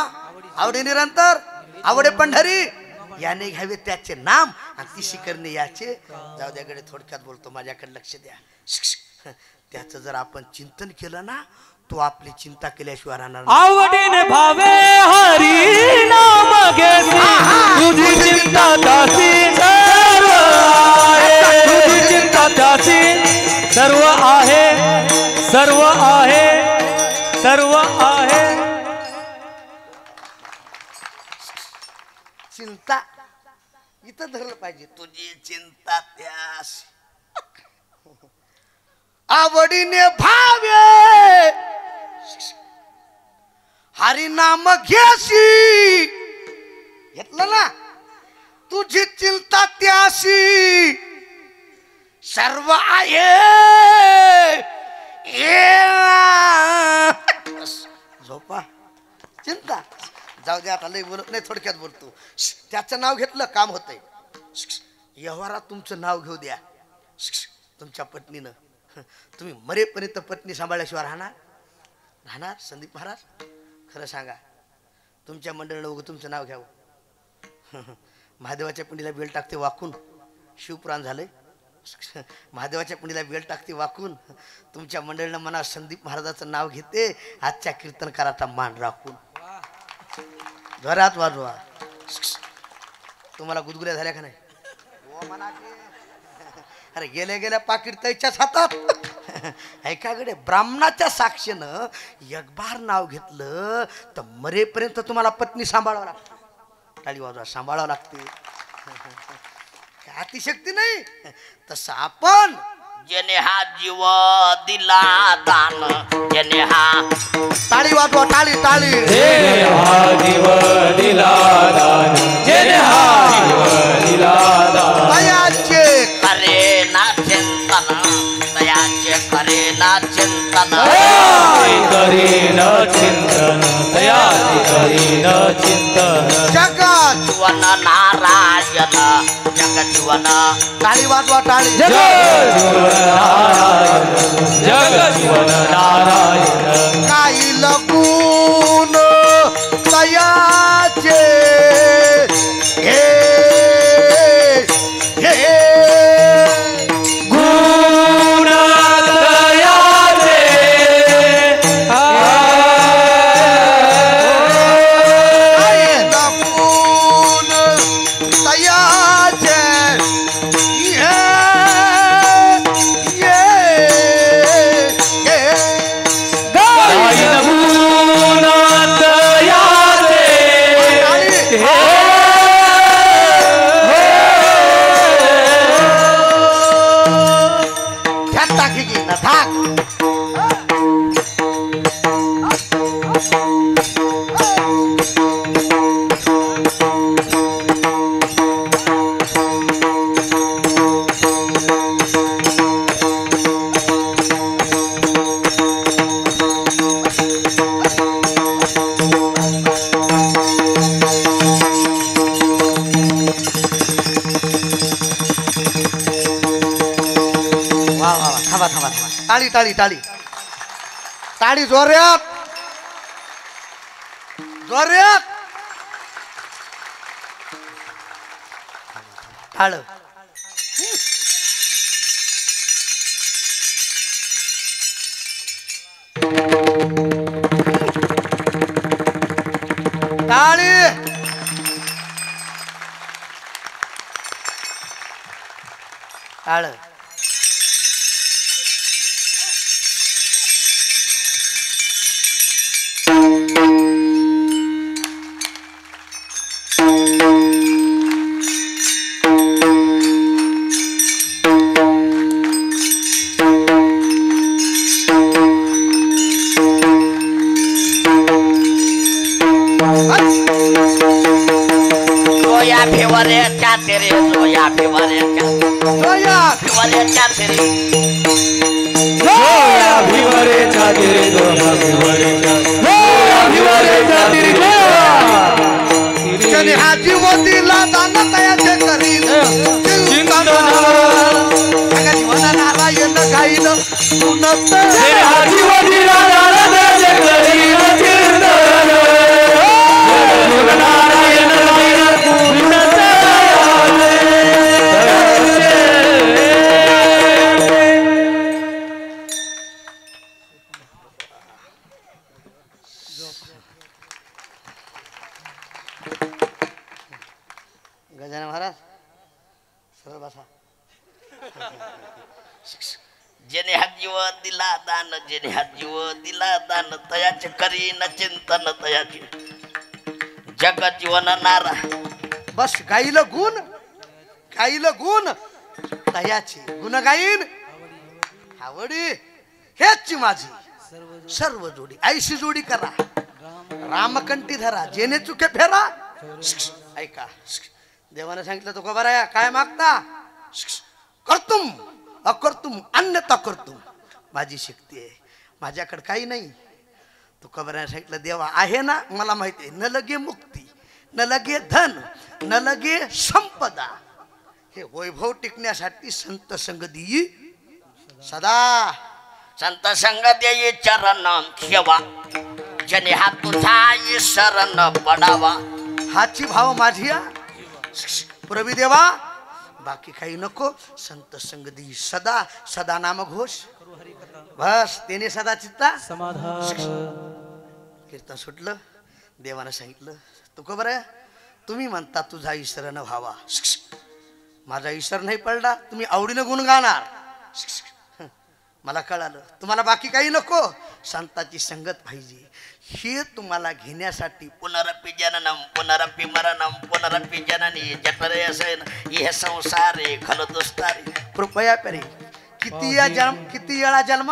आवडी निरंतर आवडे पंढरी याने घ्यावे त्याचे नाम आणि तिशी करणे याचे जाऊ द्याकडे थोडक्यात बोलतो माझ्याकडे लक्ष द्या त्याचं जर आपण चिंतन केलं ना तो आपली चिंता केल्याशिवाय राहणार
आवडीने भावे हरी नाम घेसी तुझी चिंता त्याची सर्व आहे तुझी चिंता त्याची सर्व आहे सर्व आहे सर्व आहे
चिंता इथं धरलं पाहिजे तुझी चिंता त्यास आवडीने भावे हरी नाम घेसी घेतलं ना तुझी चिंता त्याशी सर्व आहे झोपा चिंता जाऊ दे आता लय बोलत नाही थोडक्यात बोलतो त्याचं नाव घेतलं काम होतंय व्यवहारात तुमचं नाव घेऊ द्या तुमच्या पत्नीनं तुम्ही मरेपर्यंत पत्नी सांभाळल्याशिवाय राहणार संदीप महाराज खरं सांगा तुमच्या मंडळीनं उगं तुमचं नाव घ्यावं महादेवाच्या पिंडीला बेल टाकते वाकून शिवपुराण झालंय महादेवाच्या पिंडीला बेल टाकते वाकून तुमच्या मंडळीनं मना संदीप महाराजाचं नाव घेते आजच्या कीर्तनकाराचा मान राखून घरात वाजवा तुम्हाला गुदगुल्या झाल्या का नाही अरे गेल्या पाकिट त्याच्याच हातात ऐकाकडे ब्राह्मणाच्या साक्षीनं एक बार नाव घेतलं तर मरेपर्यंत तुम्हाला पत्नी सांभाळावं लागते टाळी वाजवा सांभाळावं लागते अतिशक्ती नाही तसं आपण
जेने हा जीव दिला दान जेने हा
टाळी वाजवा टाळी टाळी
जेने हा जीव दिला दान जेने हा जीव दिला दान
दयाचे
करे ना चिंतन दयाचे करे ना चिंतन
करीन चिंतन दयाचे करीन चिंतन
जगत
जीवन नारायण जगजीवन
टाळी वाजवा टाळी
जगजीवन नारायण
काही लगून दयाचे हे हे
गुण दयाचे
काही लगून दयाचे हे
गुण दयाचे
टाकी की ना थाक वा वा वा थांबा थांबा थांबा टाळी टाळी टाळी टाळी जोऱ्यात जोऱ्यात टाळ टाळी टाळ
जोया भिवाऱ्याच्या तेरे जोया भिवाऱ्याच्या
जोया
भिवाऱ्याच्या तेरे
जोया भिवारे चातिरे जोया भिवारे भिवारे चातिरे
त्याने हा जीव दिला दान तयाचे करील सगळ्या जीवना नारायण गाईल उन्नत
हा जीव दिला दान तयाचे करील नारायण गाईल उन्नत
गजानन महाराज सरळ बसा
जेने हा जीव दिला दान जेने हा जीव दिला दान तयाचे करीन चिंतन तयाचे जग जीवन नारा
बस गाईल गुण तयाची गुण गाईन आवडी हेच माझी सर्व जोडी ऐशी जोडी करा रामकंठी धरा जेने चुके फेरा ऐका देवाने सांगितलं तो खबर आहे काय मागता करतुम अकर्तुम अन्यथा करतुम माझी शक्ती आहे माझ्याकडे काही नाही तो खबराने सांगितलं देवा आहे ना मला माहिती आहे न लगे मुक्ती न लगे धन न लगे संपदा हे वैभव टिकण्यासाठी संत संग देई सदा
संत संग देई चरण ठेवा जने हा तुझा शरण पडावा
हाची भाव माझी प्रवी देवा बाकी काही नको संत संग देई सदा सदा नाम घोष बस तेने सदा चित्ता
समाधान
कीर्तन सुटलं देवानं सांगितलं तू खबर आहे तुम्ही म्हणता तुझा ईश्वर न व्हावा माझा ईश्वर नाही पडला तुम्ही आवडीनं गुण गाणार मला कळालं तुम्हाला बाकी काही नको संताची संगत पाहिजे हे तुम्हाला घेण्यासाठी
पुनरपि जननम पुनरपि मरणम पुनरपि जननी जठरे असेन ये संसारे खल दुस्तारे
कृपया करे किती वेळा जन्म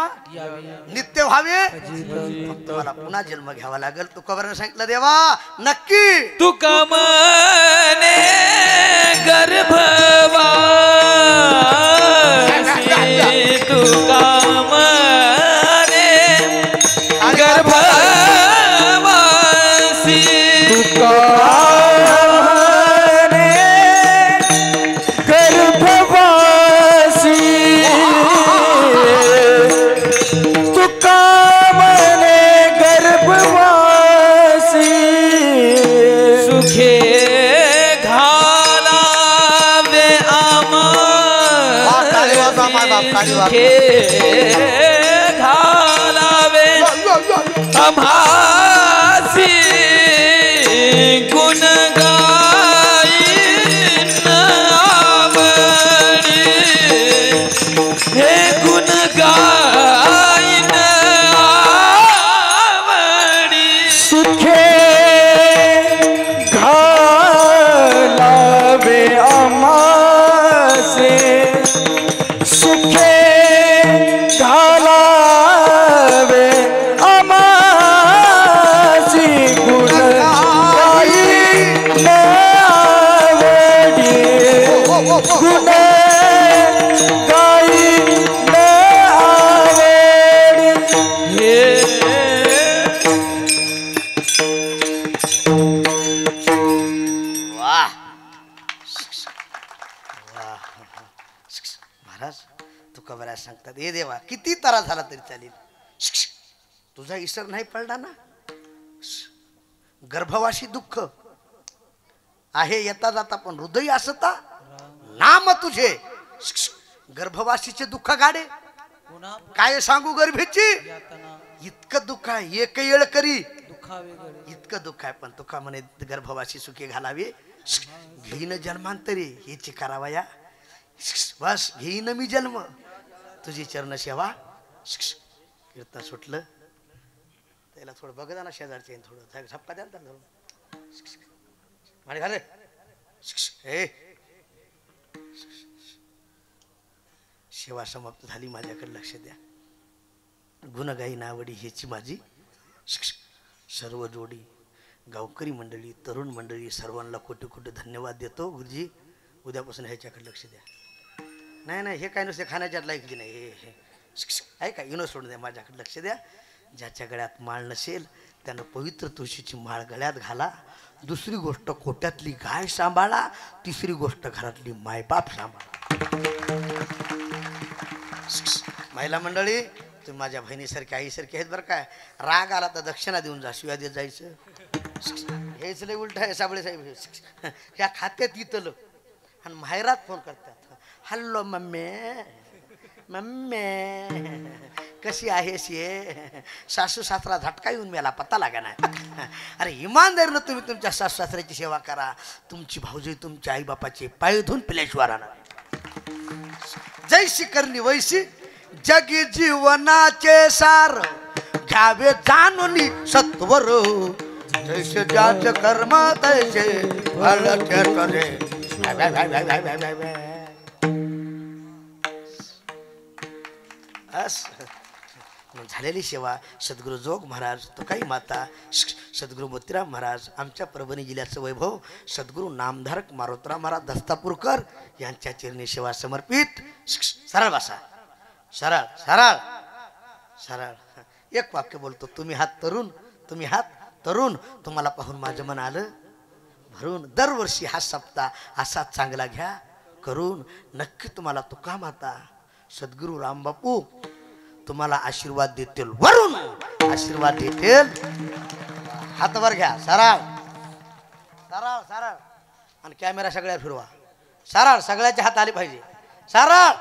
नित्य व्हावे तुम्हाला पुन्हा जन्म घ्यावा लागेल तू कबरानं सांगितलं देवा नक्की
तुका मने गर्भवासी तुका मने गर्भवासी तुका मने गर्भवासी तुका मने गर्भवासी सुखे घालावे आम्हासी सुखे घालावे आम्हासी गुण गाईन आवडी हे गुण गाईन आवडी सुखे घालावे आम्हासे सुखे घालावे आम्हासी गुण गाईन आवडी गुण गाईन आवडी हे
वाह
महाराज तू कबरा सांगतात हे देवा किती तारा झाला तरी चालेल तुझा ईश्वर नाही पडला ना गर्भवासी दुःख आहे येता जाता पण हृदय असता नाम तुझे गर्भवासीचे दुःख गाडे काय सांगू गर्भीची इतकं दुःख आहे एक येळ करी इतकं दुःख आहे पण तुका म्हणे गर्भवासी सुखी घालावे घेईन जन्मांतरी हिची करावया बस घेईन मी जन्म तुझी चरण सेवा कीर्तन सुटलं त्याला थोडं बघा ना शेजारचे थोडं झपका द्या ना म्हणे घाले हे सेवा समाप्त झाली माझ्याकडे लक्ष द्या गुणगाई नावडी ह्याची माझी सर्व जोडी गावकरी मंडळी तरुण मंडळी सर्वांना कोटी कोटी धन्यवाद देतो गुरुजी उद्यापासून ह्याच्याकडे लक्ष द्या नाही नाही हे काय नुसते खाण्याच्यात लायकी नाही हे आहे का युनो सोडून द्या माझ्याकडे लक्ष द्या ज्याच्या गळ्यात माळ नसेल त्यानं पवित्र तुळशीची माळ गळ्यात घाला दुसरी गोष्ट कोट्यातली गाय सांभाळा तिसरी गोष्ट घरातली मायबाप सांभाळा महिला मंडळी तुम्ही माझ्या बहिणीसारखी आईसारखी आहेत बरं काय राग आला तर दक्षिणा देऊन जा शिवाय देत जायचं हेच लय उलट आहे साबळे साहेब ह्या खात्यात इथलं आणि माहेरात फोन करतात हॅलो मम्मी मम्मी कशी आहेस ये सासू सासरा झटका येऊन मला पत्ता लागा नाही अरे इमानदारीनं तुम्ही तुमच्या सासू सासऱ्याची सेवा करा तुमची भाऊजी तुमच्या आईबापाचे पाय धुवून पिल्याशिवाय राहणार जैशी करणी वैशी जगी जीवनाचे सार घ्यावे जाणून सत्वर जैसे ज्याचे कर्म तैसे फळ ठेवले झालेली सेवा सद्गुरू जोग महाराज तुकाई माता सद्गुरू मोतीराम महाराज आमच्या परभणी जिल्ह्याचं वैभव सद्गुरू नामधारक मारोतराम महाराज दस्तापूरकर यांच्या चरणी सेवा समर्पित सरळ बसा सरळ सरळ सरळ एक वाक्य बोलतो तुम्ही हात तरुण तुम्हाला पाहून माझं मन आलं भरून दरवर्षी हा सप्ताह असा चांगला घ्या करून नक्की तुम्हाला तुका माता सद्गुरू रामबापू तुम्हाला आशीर्वाद देतील वरून आशीर्वाद देतील हातवर घ्या सरळ सरळ सरळ आणि कॅमेरा सगळ्या फिरवा सरळ सगळ्याचे हात आले पाहिजे सरळ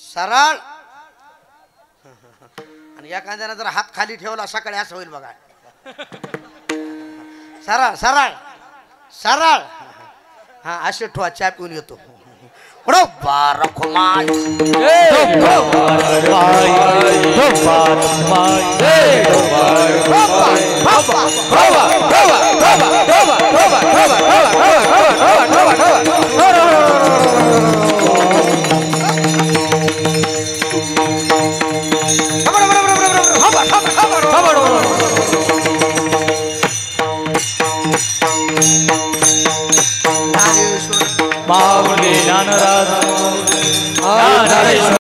सरळ आणि एखाद्यानं जर हात खाली ठेवला सकाळी असं होईल बघा सरळ सरळ सरळ हा असे ठेवा चहा पिऊन येतो
माऊली ज्ञानराज